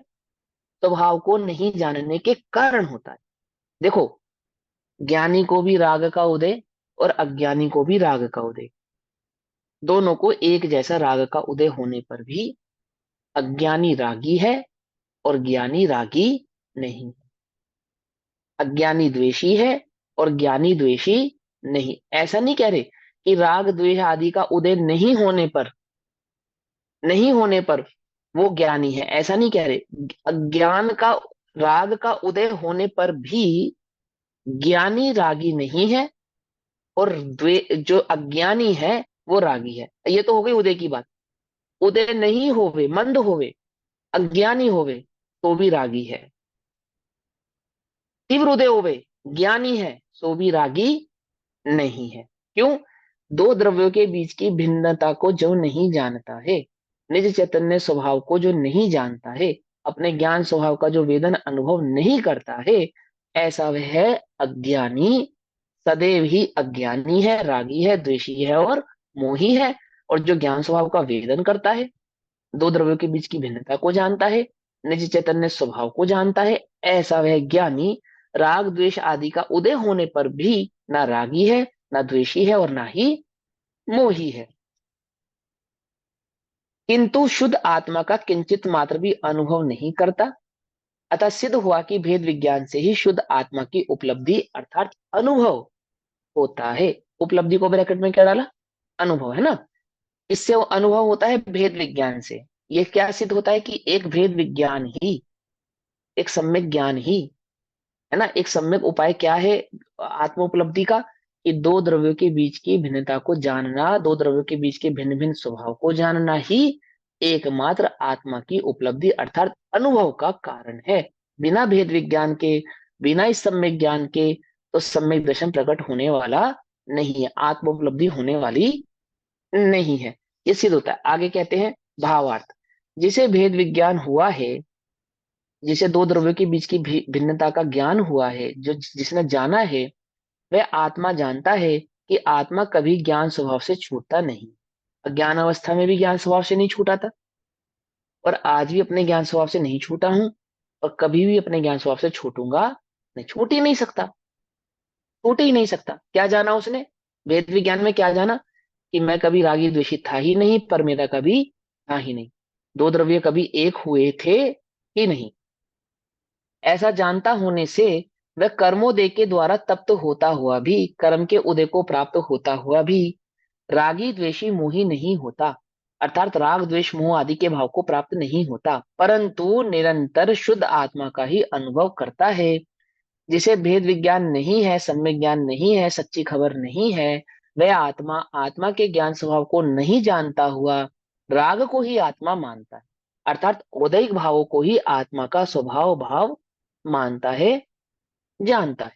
स्वभाव को नहीं जानने के कारण होता है। देखो, ज्ञानी को भी राग का उदय और अज्ञानी को भी राग का उदय, दोनों को एक जैसा राग का उदय होने पर भी अज्ञानी रागी है और ज्ञानी रागी नहीं। अज्ञानी द्वेषी है और ज्ञानी द्वेषी नहीं। ऐसा नहीं कह रहे कि राग द्वेष आदि का उदय नहीं होने पर वो ज्ञानी है, ऐसा नहीं कह रहे। अज्ञान का, राग का उदय होने पर भी ज्ञानी रागी नहीं है, और जो अज्ञानी है वो रागी है। ये तो हो गई उदय की बात। उदय नहीं होवे, मंद होवे, अज्ञानी होवे तो भी रागी है। तीव्र उदय होवे, ज्ञानी है सो भी रागी नहीं है। क्यों? दो द्रव्यों के बीच की भिन्नता को जो नहीं जानता है, निज चैतन्य स्वभाव को जो नहीं जानता है, अपने ज्ञान स्वभाव का जो वेदन अनुभव नहीं करता है, ऐसा वह है अज्ञानी, सदैव ही अज्ञानी है, रागी है, द्वेषी है और मोही है। और जो ज्ञान स्वभाव का वेदन करता है, दो द्रव्यों के बीच की भिन्नता को जानता है, निज चैतन्य स्वभाव को जानता है, ऐसा वह ज्ञानी राग द्वेष आदि का उदय होने पर भी ना रागी है, ना द्वेषी है और ना ही मोही है। किंतु शुद्ध आत्मा का किंचित मात्र भी अनुभव नहीं करता। अतः सिद्ध हुआ कि भेद विज्ञान से ही शुद्ध आत्मा की उपलब्धि अर्थात अनुभव होता है। उपलब्धि को ब्रैकेट में क्या डाला? अनुभव, है ना। इससे वो अनुभव होता है भेद विज्ञान से। ये क्या सिद्ध होता है कि एक भेद विज्ञान ही, एक सम्यक ज्ञान ही, है ना। एक सम्यक उपाय क्या है आत्मोपलब्धि का? कि दो द्रव्यों के बीच की भिन्नता को जानना, दो द्रव्यों के बीच के भिन्न भिन्न स्वभाव को जानना ही एकमात्र आत्मा की उपलब्धि अर्थात अनुभव का कारण है। बिना भेद विज्ञान के, बिना इस सम्यक ज्ञान के तो सम्यक दर्शन प्रकट होने वाला नहीं है, आत्मोपलब्धि होने वाली नहीं है। ये सिद्ध होता है। आगे कहते हैं भावार्थ। जिसे भेद विज्ञान हुआ है, जिसे दो द्रव्यों के बीच की भिन्नता का ज्ञान हुआ है, जो जिसने जाना है, वह आत्मा जानता है कि आत्मा कभी ज्ञान स्वभाव से छूटता नहीं। अज्ञान अवस्था में भी ज्ञान स्वभाव से नहीं छूटा था, और आज भी अपने ज्ञान स्वभाव से नहीं छूटा हूं, और कभी भी अपने ज्ञान स्वभाव से छूटूंगा नहीं, छूट ही नहीं सकता, छूट ही नहीं सकता। क्या जाना उसने? वेद विज्ञान में क्या जाना? कि मैं कभी रागी द्वेषी था ही नहीं, पर मेरा कभी था ही नहीं, दो द्रव्य कभी एक हुए थे ही नहीं। ऐसा जानता होने से वह कर्मोदय के द्वारा तप्त होता हुआ भी, कर्म के उदय को प्राप्त होता हुआ भी रागी द्वेषी मोही नहीं होता, अर्थात राग द्वेष मोह आदि के भाव को प्राप्त नहीं होता, परंतु निरंतर शुद्ध आत्मा का ही अनुभव करता है। जिसे भेद विज्ञान नहीं है, सम्यक ज्ञान नहीं है, सच्ची खबर नहीं है, वह आत्मा आत्मा के ज्ञान स्वभाव को नहीं जानता हुआ राग को ही आत्मा मानता है, अर्थात औदैहिक भावों को ही आत्मा का स्वभाव भाव मानता है, जानता है।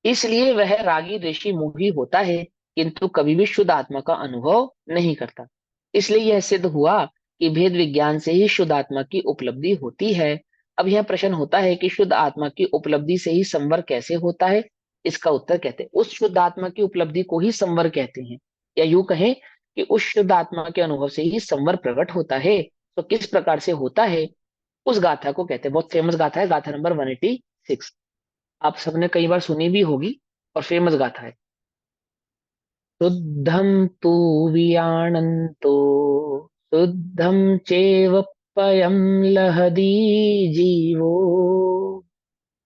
इसलिए वह रागी द्वेषी मोही होता है, किंतु कभी भी शुद्ध आत्मा का अनुभव नहीं करता। इसलिए यह सिद्ध हुआ कि भेद विज्ञान से ही शुद्ध आत्मा की उपलब्धि होती है। अब यह प्रश्न होता है कि शुद्ध आत्मा की उपलब्धि से ही संवर कैसे होता है? इसका उत्तर कहते हैं उस शुद्ध आत्मा की उपलब्धि को ही संवर कहते हैं, या यूं कहें कि उस शुद्ध आत्मा के अनुभव से ही संवर प्रकट होता है। तो किस प्रकार से होता है, उस गाथा को कहते हैं। बहुत फेमस गाथा है, गाथा नंबर 186। आप सबने कई बार सुनी भी होगी और फेमस गाथा है। शुद्धम तु वियाणन्तो शुद्धम चेव पयम लहदी जीवो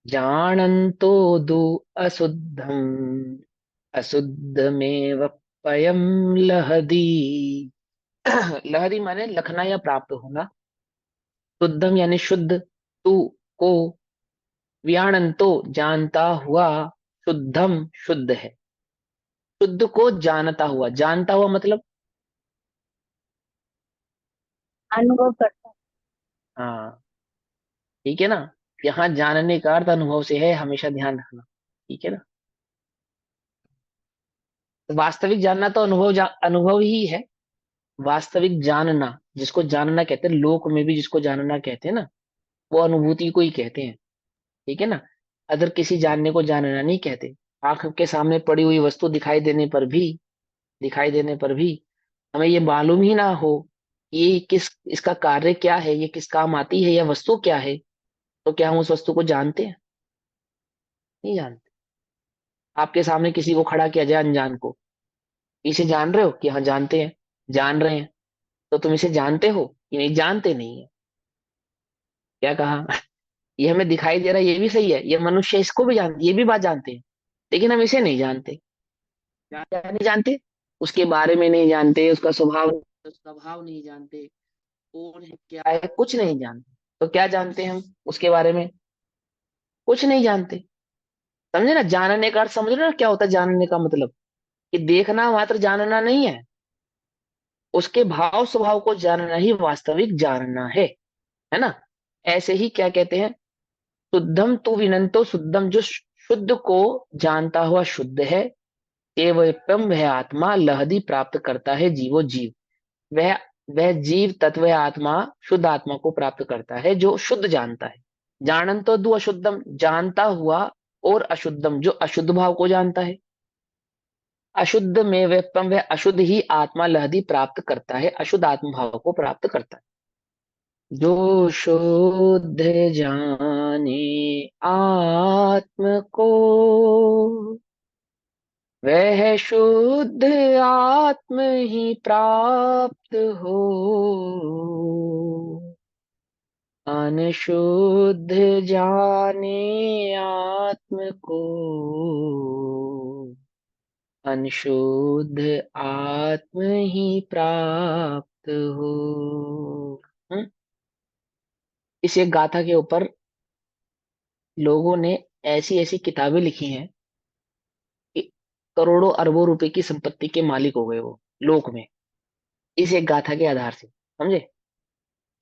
जानन्तो दु अशुद्धम अशुद्धमेव पयम लहदी। लहदी माने लखना या प्राप्त होना। शुद्धम यानी शुद्ध, तू को, व्याणंतो जानता हुआ, शुद्धम शुद्ध है। शुद्ध को जानता हुआ, जानता हुआ मतलब,
अनुभव करता है।
हाँ ठीक है ना। यहाँ जानने का अर्थ अनुभव से है, हमेशा ध्यान रखना, ठीक है ना। तो वास्तविक जानना तो अनुभव ही है। वास्तविक जानना, जिसको जानना कहते हैं, लोक में भी जिसको जानना कहते हैं ना, वो अनुभूति को ही कहते हैं, ठीक है ना। अगर किसी जानने को जानना नहीं कहते। आंख के सामने पड़ी हुई वस्तु दिखाई देने पर भी हमें ये मालूम ही ना हो कि ये किस, इसका कार्य क्या है, ये किस काम आती है, या वस्तु क्या है, तो क्या हम उस वस्तु को जानते हैं? नहीं जानते। आपके सामने किसी को खड़ा किया जाए, अनजान को, इसे जान रहे हो कि हाँ जानते हैं, जान रहे हैं, तो तुम इसे जानते हो कि नहीं, जानते नहीं है। क्या कहा? ये हमें दिखाई दे रहा है, ये भी सही है, ये मनुष्य इसको भी जानते, ये भी बात जानते हैं, लेकिन हम इसे नहीं जानते। क्या क्या नहीं जानते? उसके बारे में नहीं जानते, उसका स्वभाव नहीं जानते, कौन है क्या है कुछ नहीं जानते। तो क्या जानते हैं हम उसके बारे में? कुछ नहीं जानते। समझे ना, जानने का अर्थ समझ रहे ना, क्या होता है जानने का मतलब? कि देखना मात्र जानना नहीं है, उसके भाव स्वभाव को जानना ही वास्तविक जानना है ना। ऐसे ही क्या कहते हैं, शुद्धम तु विनंतो शुद्धम, जो शुद्ध को जानता हुआ शुद्ध है, एवं वह आत्मा लहदी प्राप्त करता है जीवो जीव। वह वह जीव तत्व आत्मा शुद्ध आत्मा को प्राप्त करता है जो शुद्ध जानता है। जानन तो दु अशुद्धम, जानता हुआ, और अशुद्धम जो अशुद्ध भाव को जानता है। अशुद्ध में वह अशुद्ध ही आत्मा लहदी प्राप्त करता है, अशुद्ध आत्म भाव को प्राप्त करता है। जो शुद्ध जाने आत्म को, वह शुद्ध आत्म ही प्राप्त हो। अनशुद्ध जाने आत्म को, अनशुद्ध आत्म ही प्राप्त हो। हम्म? इस एक गाथा के ऊपर लोगों ने ऐसी ऐसी किताबें लिखी हैं कि करोड़ों अरबों रुपए की संपत्ति के मालिक हो गए वो लोक में, इस एक गाथा के आधार से। समझे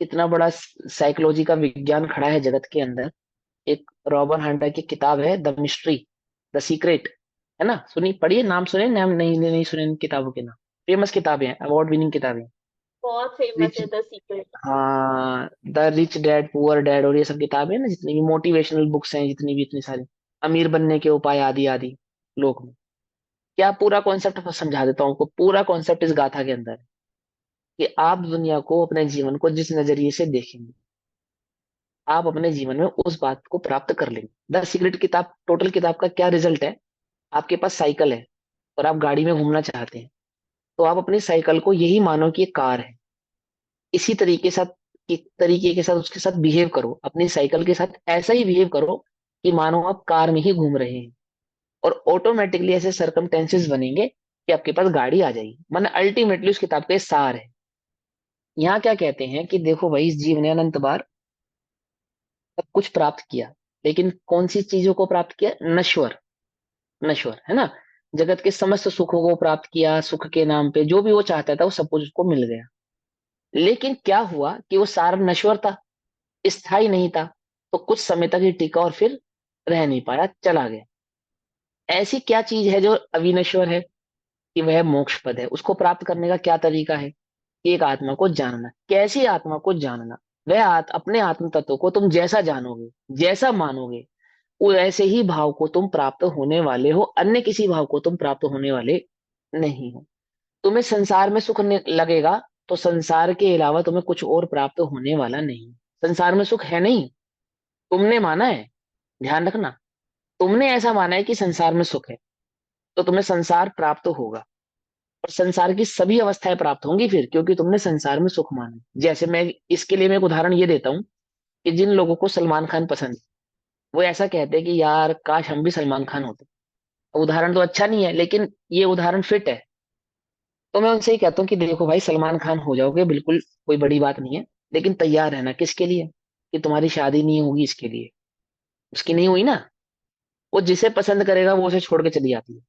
कितना बड़ा साइकोलॉजी का विज्ञान खड़ा है जगत के अंदर। एक रॉबर्ट हंटर की किताब है, द मिस्ट्री, द सीक्रेट, है ना। सुनी, पढ़िए, नाम सुने, नाम नहीं सुने इन किताबों के नाम। फेमस किताबें हैं, अवार्ड विनिंग किताबें।
बहुत फेमस
रिच,
है द सीक्रेट।
हाँ, the rich dad poor dad, और ये सब किताबें हैं ना, जितनी भी मोटिवेशनल बुक्स हैं, जितनी भी, इतनी सारी, अमीर बनने के उपाय आदि आदि, लोक में। क्या पूरा कॉन्सेप्ट समझा देता हूँ आपको। पूरा कॉन्सेप्ट इस गाथा के अंदर है कि आप दुनिया को, अपने जीवन को जिस नजरिए से देखेंगे, आप अपने जीवन में उस बात को प्राप्त कर लेंगे। द सीक्रेट किताब, टोटल किताब का क्या रिजल्ट है? आपके पास साइकिल है और आप गाड़ी में घूमना चाहते हैं, तो आप अपनी साइकिल को यही मानो कि ये कार है। इसी तरीके के साथ उसके साथ बिहेव करो, अपनी साइकिल के साथ ऐसा ही बिहेव करो कि मानो आप कार में ही घूम रहे हैं, और ऑटोमेटिकली ऐसे सरकमटेंसेस बनेंगे कि आपके पास गाड़ी आ जाएगी। माने अल्टीमेटली उस किताब का ये सार है। यहाँ क्या कहते हैं कि देखो भाई, इस जीव ने अनंत बार सब कुछ प्राप्त किया, लेकिन कौन सी चीजों को प्राप्त किया? नश्वर, नश्वर, है ना। जगत के समस्त सुखों को प्राप्त किया, सुख के नाम पे जो भी वो चाहता था वो सब कुछ उसको मिल गया। लेकिन क्या हुआ कि वो सारा नश्वर था, स्थायी नहीं था, तो कुछ समय तक ही टिका और फिर रह नहीं पाया, चला गया। ऐसी क्या चीज है जो अविनश्वर है? कि वह मोक्ष पद है। उसको प्राप्त करने का क्या तरीका है? कि एक आत्मा को जानना। कैसी आत्मा को जानना? वह अपने आत्म तत्व को तुम जैसा जानोगे, जैसा मानोगे, ऐसे ही भाव को तुम प्राप्त होने वाले हो, अन्य किसी भाव को तुम प्राप्त होने वाले नहीं हो। तुम्हें संसार में सुख लगेगा तो संसार के अलावा तुम्हें कुछ और प्राप्त होने वाला नहीं। संसार में सुख है नहीं, तुमने माना है। ध्यान रखना, तुमने ऐसा माना है कि संसार में सुख है, तो तुम्हें संसार प्राप्त होगा। और संसार की सभी अवस्थाएं प्राप्त होंगी फिर, क्योंकि तुमने संसार में सुख माना है। जैसे मैं इसके लिए मैं एक उदाहरण ये देता हूँ कि जिन लोगों को सलमान खान पसंद है, वो ऐसा कहते हैं कि यार काश हम भी सलमान खान होते। उदाहरण तो अच्छा नहीं है, लेकिन ये उदाहरण फिट है। तो मैं उनसे ही कहता हूँ कि देखो भाई, सलमान खान हो जाओगे, बिल्कुल कोई बड़ी बात नहीं है, लेकिन तैयार रहना किसके लिए, कि तुम्हारी शादी नहीं होगी इसके लिए। उसकी नहीं हुई ना, वो जिसे पसंद करेगा वो उसे छोड़ के चली जाती है।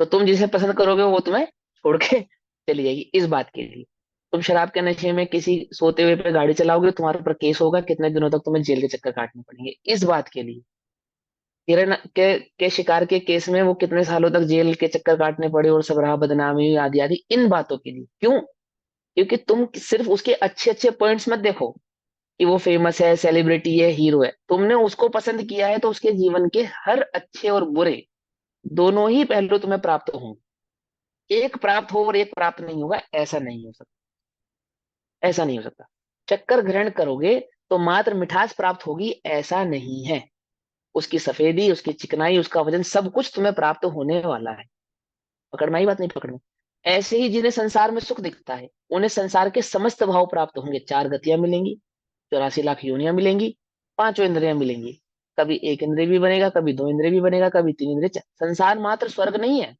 तो तुम जिसे पसंद करोगे वो तुम्हें छोड़ के चली जाएगी, इस बात के लिए। तुम शराब के नशे में किसी सोते हुए पे गाड़ी चलाओगे, तुम्हारे ऊपर केस होगा, कितने दिनों तक तुम्हें जेल के चक्कर काटने पड़ेंगे, इस बात के लिए। हिरण के शिकार के केस में वो कितने सालों तक जेल के चक्कर काटने पड़े, और सब रहा बदनामी आदि आदि, इन बातों के लिए। क्यों? क्योंकि तुम सिर्फ उसके अच्छे अच्छे पॉइंट्स मत देखो कि वो फेमस है, सेलिब्रिटी है, हीरो है। तुमने उसको पसंद किया है तो उसके जीवन के हर अच्छे और बुरे दोनों ही पहलू तुम्हें प्राप्त होंगे। एक प्राप्त हो और एक प्राप्त नहीं होगा, ऐसा नहीं हो सकता। ऐसा नहीं हो सकता। चक्कर ग्रहण करोगे तो मात्र मिठास प्राप्त होगी, ऐसा नहीं है। उसकी सफेदी, उसकी चिकनाई, उसका वजन, सब कुछ तुम्हें प्राप्त होने वाला है। पकड़ में आई बात, नहीं पकड़ में? ऐसे ही जिन्हें संसार में सुख दिखता है, उन्हें संसार के समस्त भाव प्राप्त होंगे। चार गतियां मिलेंगी, 84 लाख योनियां मिलेंगी, पांचों इंद्रियां मिलेंगी। कभी एक इंद्रिय भी बनेगा, कभी दो इंद्रिय भी बनेगा, कभी तीन इंद्रिय। संसार मात्र स्वर्ग नहीं है,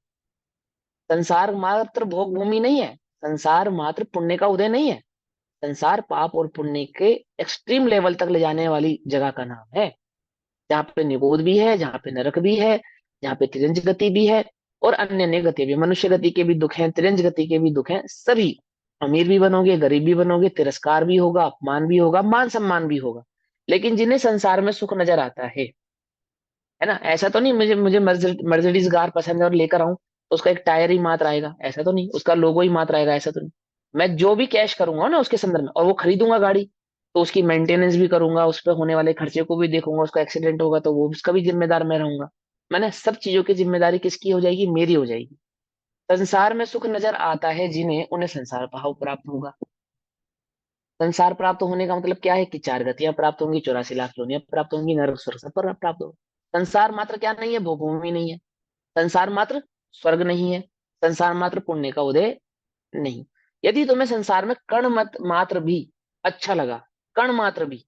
संसार मात्र भोग भूमि नहीं है, संसार मात्र पुण्य का उदय नहीं है। संसार पाप और पुण्य के एक्सट्रीम लेवल तक ले जाने वाली जगह का नाम है, जहाँ पे निबोध भी है, जहाँ पे नरक भी है, जहाँ पे तिरंज गति भी है, और अन्य अन्य गति भी। मनुष्य गति के भी दुख हैं, तिरंज गति के भी दुख हैं, सभी। अमीर भी बनोगे, गरीब भी बनोगे, तिरस्कार भी होगा, अपमान भी होगा, मान सम्मान भी होगा। लेकिन जिन्हें संसार में सुख नजर आता है ना, ऐसा तो नहीं मुझे मुझे मर्सिडीज कार पसंद है और लेकर आऊं तो उसका एक टायर ही मात्र आएगा, ऐसा तो नहीं, उसका लोगो ही मात्र आएगा, ऐसा तो नहीं। मैं जो भी कैश करूंगा ना उसके संदर्भ में, और वो खरीदूंगा गाड़ी, तो उसकी मेंटेनेंस भी करूंगा, उस पर होने वाले खर्चे को भी देखूंगा, उसका एक्सीडेंट होगा तो वो उसका भी जिम्मेदार मैं रहूंगा। मैंने सब चीजों की जिम्मेदारी किसकी हो जाएगी? मेरी हो जाएगी। संसार में सुख नजर आता है जिन्हें, उन्हें संसार भाव प्राप्त होगा। संसार प्राप्त होने का मतलब क्या है? कि चार गतियां प्राप्त होंगी, 84 लाख योनियां प्राप्त होंगी, नरक स्वर्ग सब पर प्राप्त होगा। संसार मात्र क्या नहीं है? भूमि नहीं है। संसार मात्र स्वर्ग नहीं है। संसार मात्र पुण्य का उदय नहीं। यदि तुम्हें संसार में कण मत मात्र भी अच्छा लगा, कण मात्र भी,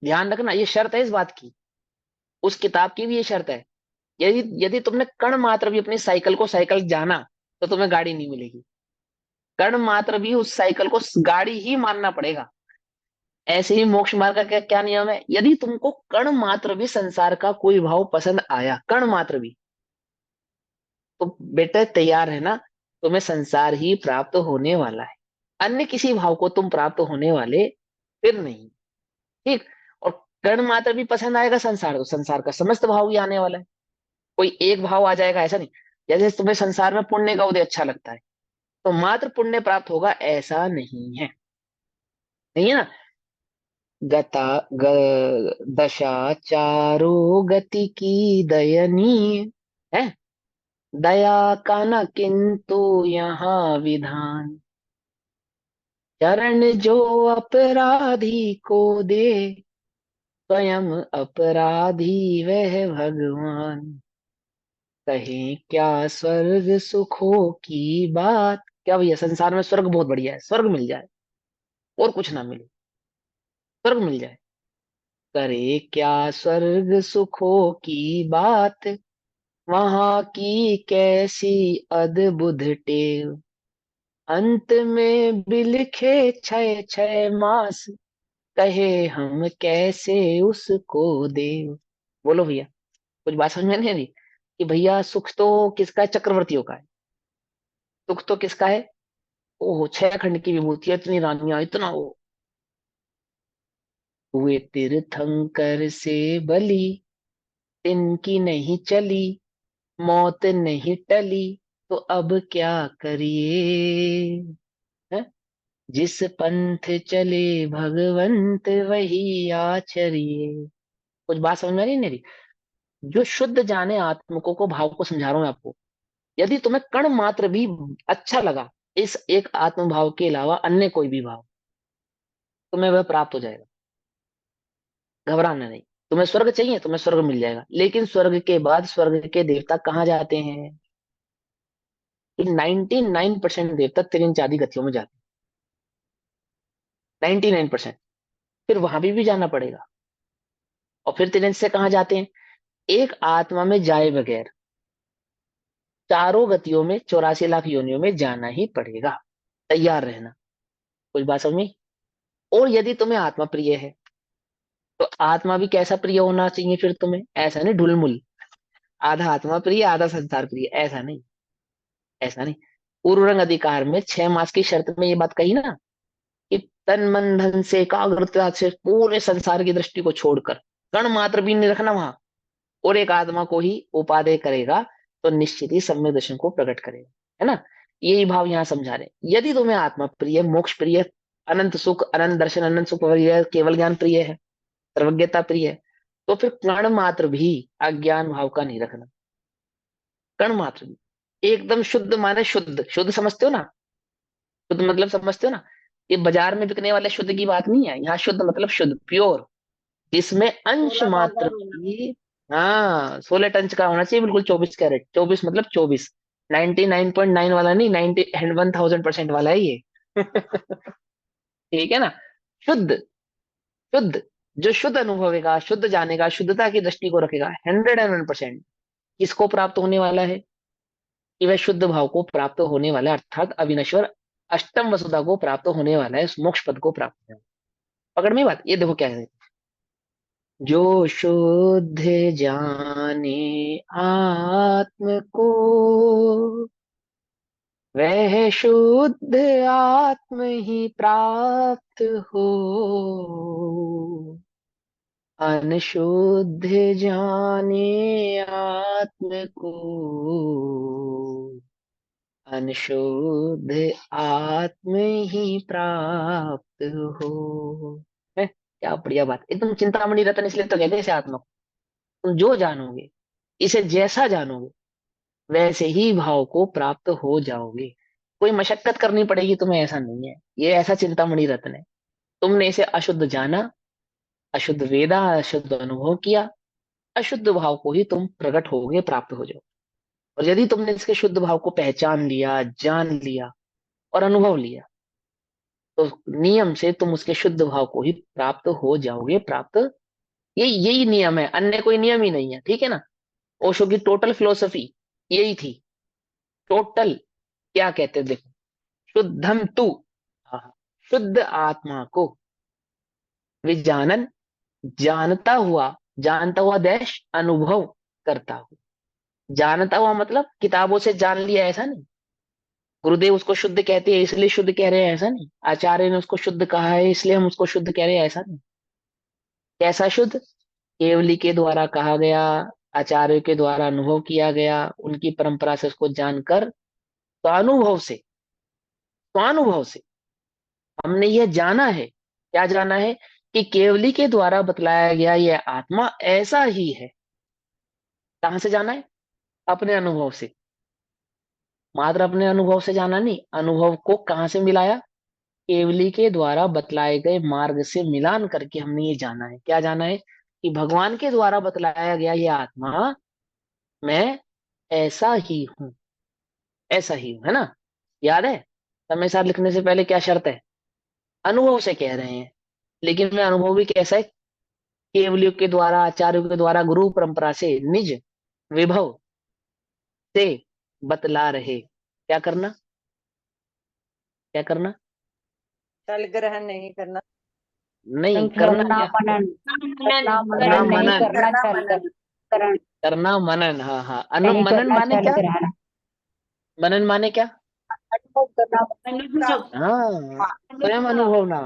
ध्यान रखना ये शर्त है इस बात की, उस किताब की भी ये शर्त है। यदि यदि तुमने कण मात्र भी अपनी साइकिल को साइकिल जाना, तो तुम्हें गाड़ी नहीं मिलेगी। कण मात्र भी उस साइकिल को गाड़ी ही मानना पड़ेगा। ऐसे ही मोक्ष मार्ग का क्या क्या नियम है? यदि तुमको कण मात्र भी संसार का कोई भाव पसंद आया, कण मात्र भी, तो बेटा तैयार है ना, तुम्हें संसार ही प्राप्त होने वाला है। अन्य किसी भाव को तुम प्राप्त होने वाले फिर नहीं। ठीक। और कण मात्र भी पसंद आएगा संसार, तो संसार का समस्त भाव ही आने वाला है। कोई एक भाव आ जाएगा ऐसा नहीं। जैसे तुम्हें संसार में पुण्य का उदय अच्छा लगता है, तो मात्र पुण्य प्राप्त होगा, ऐसा नहीं है। नहीं है ना? गता दशा चारो गति की दयनीय है, दया का न किंतु यहाँ विधान। चरण जो अपराधी को दे, स्वयं अपराधी वह भगवान। कहें क्या स्वर्ग सुखों की बात। क्या भैया, संसार में स्वर्ग बहुत बढ़िया है, स्वर्ग मिल जाए और कुछ ना मिले, स्वर्ग मिल जाए। करे क्या स्वर्ग सुखों की बात, वहां की कैसी अद्भुत टेव। अंत में बिलखे छय छय मास, कहे हम कैसे उसको देव। बोलो भैया, कुछ बात समझ में नहीं आ रही? कि भैया सुख तो किसका है? चक्रवर्तियों का है। सुख तो किसका है? ओहो, 6 खंड की विभूतियां, इतनी रानियां, इतना वो। हुए तीर्थंकर से बली, तिनकी नहीं चली, मौत नहीं टली, तो अब क्या करिए। हैं? जिस पंथ चले भगवंत वही आचरिए। कुछ बात समझ में आ रही है मेरी? जो शुद्ध जाने आत्मको को भाव को समझा रहा हूं मैं आपको। यदि तुम्हें कण मात्र भी अच्छा लगा इस एक आत्म भाव के अलावा अन्य कोई भी भाव, तुम्हें वह प्राप्त हो जाएगा। घबराना नहीं। तुम्हें स्वर्ग चाहिए, तुम्हें स्वर्ग मिल जाएगा, लेकिन स्वर्ग के बाद स्वर्ग के देवता कहाँ जाते हैं? 99% देवता तिरंग चादी गतियों में जाते हैं, 99%। फिर वहां भी जाना पड़ेगा। और फिर तिरंज से कहाँ जाते हैं? एक आत्मा में जाए बगैर चारों गतियों में 84 लाख योनियों में जाना ही पड़ेगा। तैयार रहना। कुछ बात समझ में? और यदि तुम्हें आत्मा प्रिय है तो आत्मा भी कैसा प्रिय होना चाहिए फिर तुम्हें? ऐसा नहीं ढुलमुल, आधा आत्मा प्रिय आधा संसार प्रिय, ऐसा नहीं। ऐसा नहीं। पूर्व रंग अधिकार में 6 मास की शर्त में ये बात कही ना, कि तन मन धन से एकाग्रता से पूरे संसार की दृष्टि को छोड़कर कण मात्र भी नहीं रखना वहां, और एक आत्मा को ही उपादेय करेगा, तो निश्चित ही सम्यक दर्शन को प्रकट करेगा। है ना? यही भाव यहाँ समझा रहे हैं। यदि तुम्हें आत्मा प्रिय, मोक्ष प्रिय, अनंत सुख, अनंत दर्शन, अनंत सुख प्रिय, केवल ज्ञान प्रिय है, सर्वज्ञता प्रिय है, तो फिर कण मात्र भी अज्ञान भाव का नहीं रखना। कण मात्र भी एकदम शुद्ध, माने शुद्ध। शुद्ध समझते हो ना? शुद्ध मतलब समझते हो ना? ये बाजार में बिकने वाले शुद्ध की बात नहीं है। यहाँ शुद्ध मतलब शुद्ध, प्योर, जिसमें अंश
16 तागा
मात्र
होना।
भी, हाँ 16 टन का होना चाहिए, बिल्कुल 24 कैरेट। 24 मतलब 24, 99.9 वाला नहीं, 1000% वाला है ये। ठीक है ना? शुद्ध, शुद्ध, जो शुद्ध अनुभवेगा, शुद्ध जानेगा, शुद्धता की दृष्टि को रखेगा, 101%। किसको प्राप्त होने वाला है? कि वह शुद्ध भाव को प्राप्त होने वाला है, अर्थात अविनश्वर अष्टम वसुधा को प्राप्त होने वाला है, उस मोक्ष पद को प्राप्त होने वाला है। पकड़ में बात? ये देखो क्या है। जो शुद्ध जाने आत्म को, वह शुद्ध आत्म ही प्राप्त हो। अनशुद्ध जाने आत्म को, अनशुद्ध आत्म ही प्राप्त हो। है? क्या बढ़िया बात। एकदम चिंतामणि रतन इसलिए तो कहते हैं इसे आत्मा को। तुम जो जानोगे, इसे जैसा जानोगे, वैसे ही भाव को प्राप्त हो जाओगे। कोई मशक्कत करनी पड़ेगी तुम्हें, ऐसा नहीं है। ये ऐसा चिंतामणि रत्न है। तुमने इसे अशुद्ध जाना, अशुद्ध वेदा, अशुद्ध अनुभव किया, अशुद्ध भाव को ही तुम प्रकट होगे, प्राप्त हो जाओ। और यदि तुमने इसके शुद्ध भाव को पहचान लिया, जान लिया और अनुभव लिया, तो नियम से तुम उसके शुद्ध भाव को ही प्राप्त हो जाओगे। प्राप्त, यही यही नियम है, अन्य कोई नियम ही नहीं है। ठीक है ना? ओशो की टोटल फिलोसफी यही थी। टोटल क्या कहते हैं देखो, शुद्धम तू, हाँ, शुद्ध आत्मा को विजानन, जानता हुआ देश अनुभव करता हूं। जानता हुआ मतलब किताबों से जान लिया, ऐसा नहीं। गुरुदेव उसको शुद्ध कहते हैं इसलिए शुद्ध कह रहे हैं, ऐसा नहीं। आचार्य ने उसको शुद्ध कहा है इसलिए हम उसको शुद्ध कह रहे हैं, ऐसा नहीं। कैसा शुद्ध? केवली के द्वारा कहा गया, आचार्य के द्वारा अनुभव किया गया, उनकी परंपरा से उसको जानकर, स्वानुभव से, स्वानुभव से हमने यह जाना है। क्या जाना है? कि केवली के द्वारा बतलाया गया यह आत्मा ऐसा ही है। कहां से जाना है? अपने अनुभव से। मात्र अपने अनुभव से जाना नहीं, अनुभव को कहां से मिलाया? केवली के द्वारा बतलाए गए मार्ग से मिलान करके हमने ये जाना है। क्या जाना है? कि भगवान के द्वारा बतलाया गया यह आत्मा, मैं ऐसा ही हूं, ऐसा ही हूं। है ना? याद है? समय सार लिखने से पहले क्या शर्त है? अनुभव से कह रहे हैं, लेकिन मैं अनुभव भी कैसा है? केवलियों के द्वारा, आचार्यों के द्वारा, गुरु परंपरा से, निज विभव से बतला रहे। क्या करना? क्या करना?
फल ग्रहण नहीं करना।
नहीं करना
करना
क्या?
मनन,
मनन,
करना
करना
मनन नहीं
मनन,
करना छल ग्रहण,
करना मनन। हाँ हाँ,
नहीं
मनन
करना
माने
छल
क्या?
ग्रहण,
मनन माने क्या?
अनुभव करना।
अनुभव,
हाँ, स्वयं अनुभव ना।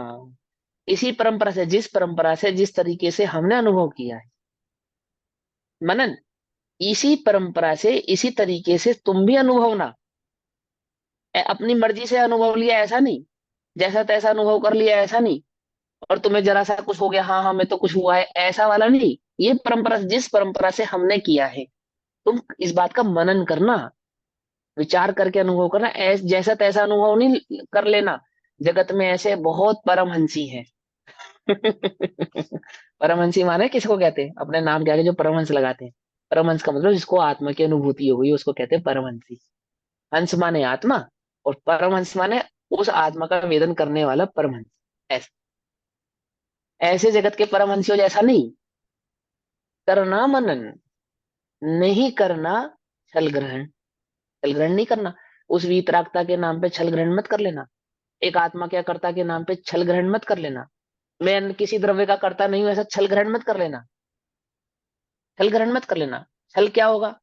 इसी परंपरा से, जिस परंपरा से, जिस तरीके से हमने अनुभव किया है, मनन, इसी परंपरा से, इसी तरीके से तुम भी अनुभव ना। अपनी मर्जी से अनुभव लिया ऐसा नहीं, जैसा तैसा अनुभव कर लिया ऐसा नहीं। और तुम्हें जरा सा कुछ हो गया, हाँ हाँ मैं तो कुछ हुआ है, ऐसा वाला नहीं। ये परंपरा, जिस परंपरा से हमने किया है, तुम इस बात का मनन करना, विचार करके अनुभव करना। जैसा तैसा अनुभव नहीं कर लेना। जगत में ऐसे बहुत परमहंसी हैं। परमहंसी माने किसको कहते हैं? अपने नाम के आगे जो परमहंस लगाते हैं। परमहंस का मतलब जिसको आत्मा की अनुभूति हो गई, उसको कहते हैं परमहंसी। हंस माने आत्मा, और परमहंस माने उस आत्मा का वेदन करने वाला परमहंस। ऐसे ऐसे जगत के परमहंसियों जैसा नहीं करना मनन, नहीं करना छल ग्रहण। छल ग्रहण नहीं करना। उस वीतरागता के नाम पे छल ग्रहण मत कर लेना। एक आत्मा के कर्ता के नाम पे छल ग्रहण मत कर लेना। मैं किसी द्रव्य का कर्ता नहीं हूं, ऐसा छल ग्रहण मत कर लेना। छल ग्रहण मत कर लेना। छल क्या होगा?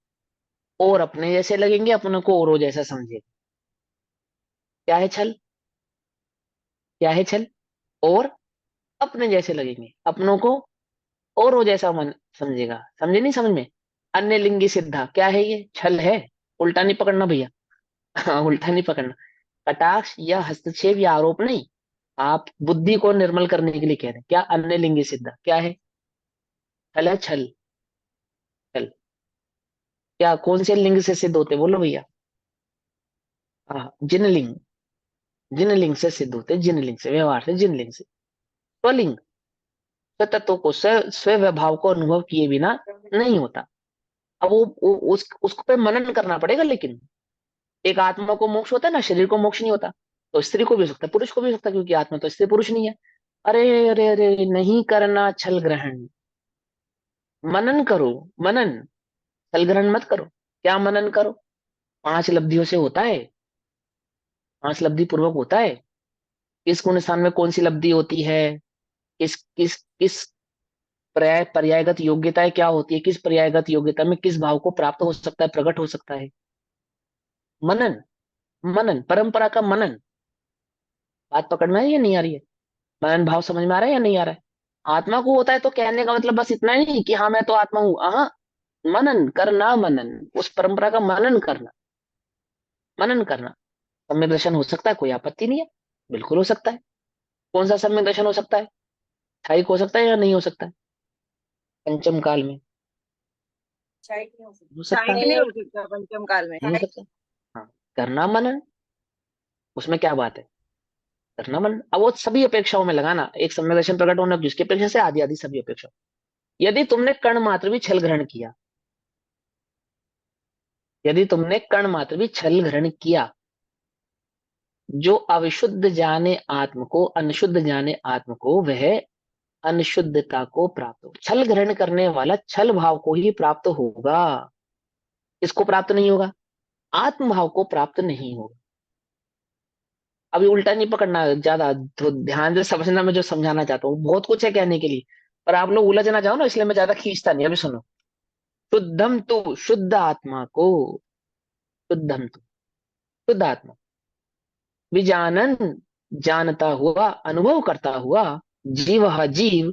और अपने जैसे लगेंगे, अपने को औरों जैसा समझेगा। क्या है छल? क्या है छल? और अपने जैसे लगेंगे, अपनों को औरों जैसा मन समझेगा। समझे नहीं समझ में? अन्य लिंगी सिद्धा क्या है? ये छल है। उल्टा नहीं पकड़ना भैया। हाँ, उल्टा नहीं पकड़ना। कटाक्ष या हस्तक्षेप या आरोप नहीं। आप बुद्धि को निर्मल करने के लिए कह रहे हैं। क्या अन्य लिंगी सिद्धा क्या है? छल है, छल। छल क्या कौन से लिंग से सिद्ध होते? बोलो भैया। हाँ, जिनलिंग। जिनलिंग से सिद्ध होते, जिनलिंग से, व्यवहार से, जिनलिंग से। स्वलिंग तत्व को स्व भाव को अनुभव किए बिना नहीं होता। अब उसको पे मनन करना पड़ेगा। लेकिन एक आत्मा को मोक्ष होता है ना, शरीर को मोक्ष नहीं होता। तो स्त्री को भी हो सकता है, पुरुष को भी हो सकता है, क्योंकि आत्मा तो स्त्री पुरुष नहीं है। अरे अरे अरे, नहीं करना छल ग्रहण। मनन करो। मनन। छल ग्रहण मत करो। क्या मनन करो? 5 लब्धियों से होता है। 5 लब्धि पूर्वक होता है। किस गुण स्थान में कौन सी लब्धि होती है? किस किस किस पर्यायगत योग्यताएं क्या होती है? किस पर्यायगत योग्यता में किस भाव को प्राप्त हो सकता है, प्रकट हो सकता है? मनन। मनन, परंपरा का मनन। बात पकड़ में आ रही है या नहीं आ रही है? मनन भाव समझ में आ रहा है या नहीं आ रहा है? आत्मा को होता है तो कहने का मतलब बस इतना ही नहीं कि हाँ मैं तो आत्मा हूं। हाँ, मनन करना, मनन उस परंपरा का मनन करना। मनन करना। सम्यक दर्शन हो सकता है, कोई आपत्ति नहीं है। बिल्कुल हो सकता है। कौन सा सम्यक दर्शन हो सकता है? स्थायिक हो सकता है या नहीं हो सकता है? पंचम काल में हो सकता
शायद
है,
नहीं हो सकता पंचम काल में।
नहीं हो सकता। हाँ, करना मनन, उसमें क्या बात है? करना मनन। अब वो सभी अपेक्षाओं में लगाना, एक सम्यक दर्शन प्रकट होना जिसकी अपेक्षा से आदि आदि सभी अपेक्षा। यदि तुमने कण मात्र भी छल ग्रहण किया, यदि तुमने कण मात्र भी छल ग्रहण किया, जो अविशुद्ध जाने आत्म को, अनशुद्ध जाने आत्म को, वह अनशुद्धता को प्राप्त हो। छल ग्रहण करने वाला छल भाव को ही प्राप्त होगा। इसको प्राप्त नहीं होगा, आत्म भाव को प्राप्त नहीं होगा। अभी उल्टा नहीं पकड़ना ज्यादा, तो ध्यान से समझना। मैं जो समझाना चाहता हूँ बहुत कुछ है कहने के लिए, पर आप लोग उलझना चाहो ना, इसलिए मैं ज्यादा खींचता नहीं। अभी सुनो। शुद्धम तो शुद्ध आत्मा को, शुद्धम तो शुद्ध आत्मा, विजानन जानता हुआ, अनुभव करता हुआ, जीव जीव,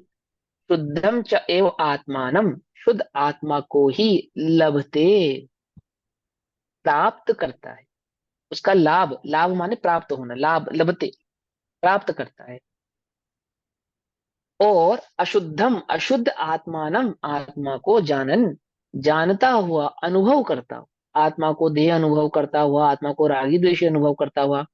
शुद्धम च एव आत्मानम, शुद्ध आत्मा को ही लभते, प्राप्त करता है। उसका लाभ, लाभ माने प्राप्त होना, लाभ लभते, प्राप्त करता है। और अशुद्धम, अशुद्ध आत्मानम, आत्मा को जानन, जानता हुआ, अनुभव करता हुआ, आत्मा को देह अनुभव करता हुआ, आत्मा को रागी द्वेषी अनुभव करता हुआ।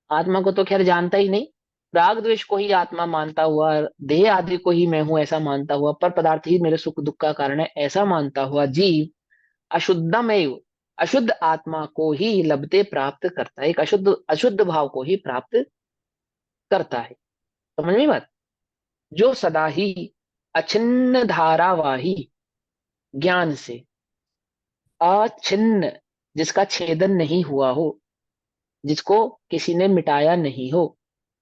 आत्मा को तो खैर जानता ही नहीं, राग द्वेष को ही आत्मा मानता हुआ, देह आदि को ही मैं हूं ऐसा मानता हुआ, पर पदार्थ ही मेरे सुख दुख का कारण है ऐसा मानता हुआ जीव, अशुद्धम एव, अशुद्ध आत्मा को ही लभते, प्राप्त करता है। एक अशुद्ध, अशुद्ध भाव को ही प्राप्त करता है। समझ में बात? जो सदा ही अछिन्न धारावाही ज्ञान से, अछिन्न, जिसका छेदन नहीं हुआ हो, जिसको किसी ने मिटाया नहीं हो,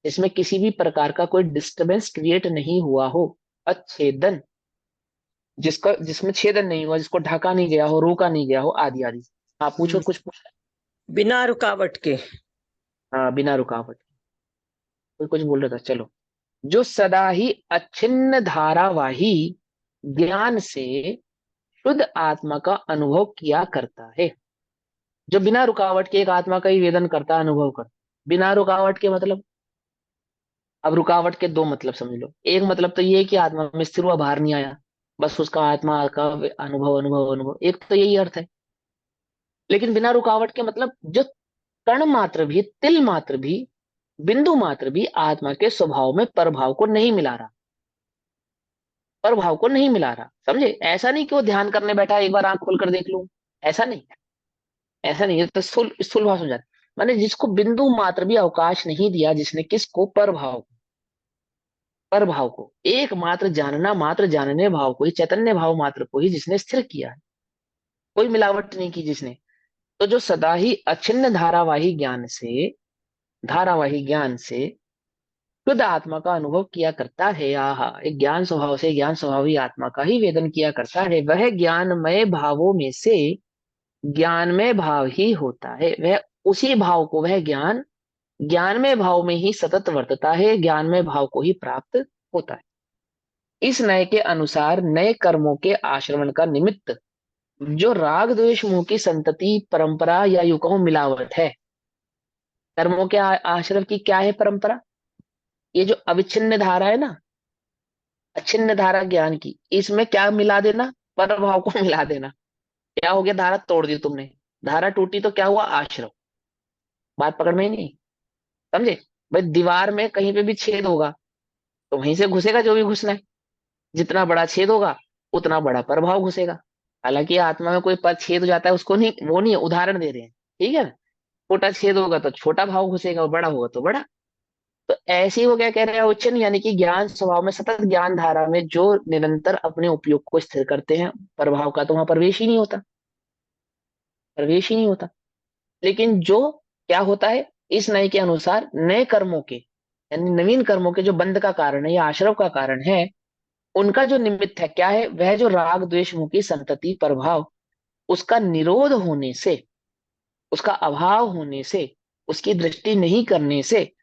इसमें किसी भी प्रकार का कोई डिस्टरबेंस क्रिएट नहीं हुआ हो, अच्छेदन, जिसका, जिसमें छेदन नहीं हुआ, जिसको ढका नहीं गया हो, रोका नहीं गया हो, आदि आदि। हाँ पूछो, कुछ पूछा?
बिना रुकावट के।
हाँ, बिना रुकावट। कोई कुछ बोल रहा था, चलो। जो सदा ही अछिन्न धारावाही ज्ञान से शुद्ध आत्मा का अनुभव किया करता है। जो बिना रुकावट के एक आत्मा का ही वेदन करता, अनुभव करता। बिना रुकावट के मतलब अब रुकावट के दो मतलब समझ लो। एक मतलब तो ये है कि आत्मा में स्थिर हुआ, बाहर नहीं आया, बस उसका आत्मा का अनुभव अनुभव अनुभव, एक तो यही अर्थ है। लेकिन बिना रुकावट के मतलब जो कण मात्र भी, तिल मात्र भी, बिंदु मात्र भी आत्मा के स्वभाव में परभाव को नहीं मिला रहा, परभाव को नहीं मिला रहा। समझे? ऐसा नहीं कि वो ध्यान करने बैठा एक बार आंख खोलकर देख लूं, ऐसा नहीं। ऐसा नहीं है तो स्थूल स्थूल भाव समझा। माने जिसको बिंदु मात्र भी अवकाश नहीं दिया, जिसने किसको, परभाव को, परभाव को एकमात्र जानना मात्र जानने भाव को ही, चैतन्य भाव मात्र को ही जिसने स्थिर किया है, कोई मिलावट नहीं की जिसने, तो जो सदा ही अछिन्न धारावाही ज्ञान से शुद्ध आत्मा का अनुभव किया करता है, आहा, एक ज्ञान स्वभाव से, ज्ञान स्वभावी आत्मा का ही वेदन किया करता है, वह ज्ञानमय भावों में से ज्ञानमय भाव ही होता है। वह उसी भाव को, वह ज्ञान ज्ञानमय भाव में ही सतत वर्तता है, ज्ञानमय भाव को ही प्राप्त होता है। इस नए के अनुसार नए कर्मों के आश्रवण का निमित्त जो राग द्वेष मोह की संतति परंपरा या यूं कहूं मिलावट है, कर्मों के आश्रव की क्या है परंपरा? ये जो अविच्छिन्न धारा है ना, अछिन्न धारा ज्ञान की, इसमें क्या मिला देना? पर भाव को मिला देना। क्या हो गया? धारा तोड़ दी तुमने, धारा टूटी तो क्या हुआ? आश्रव। बात पकड़ में ही नहीं, समझे? भाई दीवार में कहीं पे भी छेद होगा तो वहीं से घुसेगा जो भी घुसना है, जितना बड़ा छेद होगा उतना बड़ा प्रभाव घुसेगा। हालांकि आत्मा में कोई पर छेद हो जाता है उसको नहीं, वो नहीं है, उदाहरण दे रहे हैं, ठीक है ना? छोटा छेद होगा तो छोटा भाव घुसेगा, और बड़ा होगा तो बड़ा। तो ऐसे ही वो क्या कह रहे हैं, उच्चन यानी कि ज्ञान स्वभाव में सतत ज्ञान धारा में जो निरंतर अपने उपयोग को स्थिर करते हैं, प्रभाव का तो वहां प्रवेश ही नहीं होता, प्रवेश ही नहीं होता। लेकिन जो क्या होता है, इस नए के अनुसार नए कर्मों के, यानी नवीन कर्मों के जो बंध का कारण है या आश्रव का कारण है, उनका जो निमित्त है क्या है? वह जो राग द्वेष मोह की संतति प्रभाव, उसका निरोध होने से, उसका अभाव होने से, उसकी दृष्टि नहीं करने से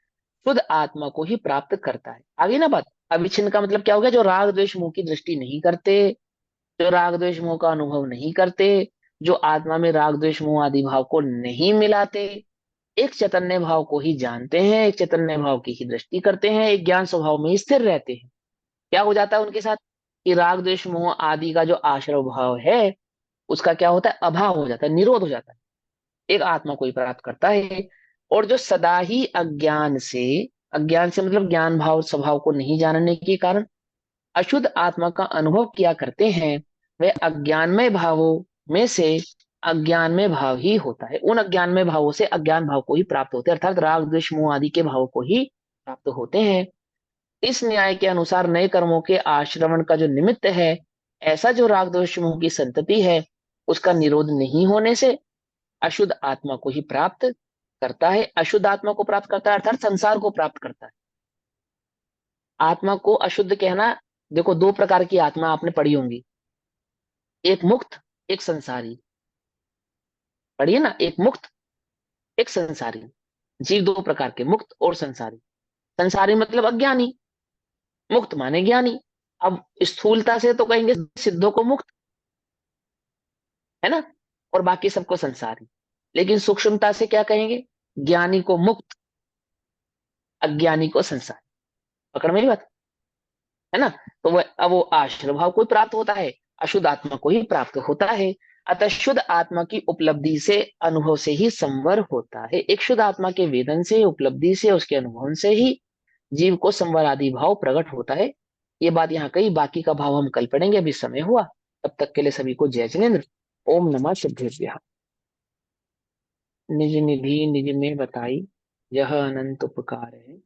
शुद्ध आत्मा को ही प्राप्त करता है। आगे ना बात। अविच्छिन्न का मतलब क्या हो गया? जो राग द्वेष मोह की दृष्टि नहीं करते, जो राग द्वेष मोह का अनुभव नहीं करते, जो आत्मा में राग द्वेष मोह आदि भाव को नहीं मिलाते, एक चैतन्य भाव को ही जानते हैं, एक चैतन्य भाव की ही दृष्टि करते हैं, एक ज्ञान स्वभाव में ही स्थिर रहते हैं। क्या हो जाता है उनके साथ कि राग द्वेष मोह आदि का जो आश्रव भाव है उसका क्या होता है? अभाव हो जाता है, निरोध हो जाता है, एक आत्मा को ही प्राप्त करता है। और जो सदा ही अज्ञान से मतलब ज्ञान भाव स्वभाव को नहीं जानने के कारण अशुद्ध आत्मा का अनुभव किया करते हैं, वह अज्ञानमय भावों में से अज्ञानमय भाव ही होता है। उन अज्ञानमय भावों से अज्ञान भाव को ही प्राप्त होते हैं, अर्थात राग द्वेष मोह आदि के भावों को ही प्राप्त होते हैं। इस न्याय के अनुसार नए कर्मों के आश्रवण का जो निमित्त है, ऐसा जो राग द्वेष मोह की संतति है, उसका निरोध नहीं होने से अशुद्ध आत्मा को ही प्राप्त करता है। अशुद्ध आत्मा को प्राप्त करता है अर्थात संसार को प्राप्त करता है। आत्मा को अशुद्ध कहना, देखो दो प्रकार की आत्मा आपने पढ़ी होंगी, एक मुक्त, एक संसारी। पढ़िए ना, एक मुक्त, एक संसारी। जीव दो प्रकार के, मुक्त और संसारी। संसारी मतलब अज्ञानी, मुक्त माने ज्ञानी। अब स्थूलता से तो कहेंगे सिद्धों को मुक्त, है ना, और बाकी सबको संसारी। लेकिन सूक्ष्मता से क्या कहेंगे? ज्ञानी को मुक्त, अज्ञानी को संसारी। पकड़ मेरी बात, है ना? तो वह अब वो आश्रय भाव को ही प्राप्त होता है, अशुद्ध आत्मा को ही प्राप्त होता है। अतः शुद्ध आत्मा की उपलब्धि से, अनुभव से ही संवर होता है। एक शुद्ध आत्मा के वेदन से, उपलब्धि से, उसके अनुभव से ही जीव को संवर आदि भाव प्रकट होता है। ये बात यहाँ कही, बाकी का भाव हम कल पढ़ेंगे, अभी समय हुआ। तब तक के लिए सभी को जय जिनेन्द्र। ओम नमः सिद्धेभ्यः। निज निधि निज में बताई, यह अनंत उपकार है,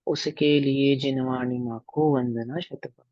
उसके लिए जिनवाणी माँ को वंदना शतबार।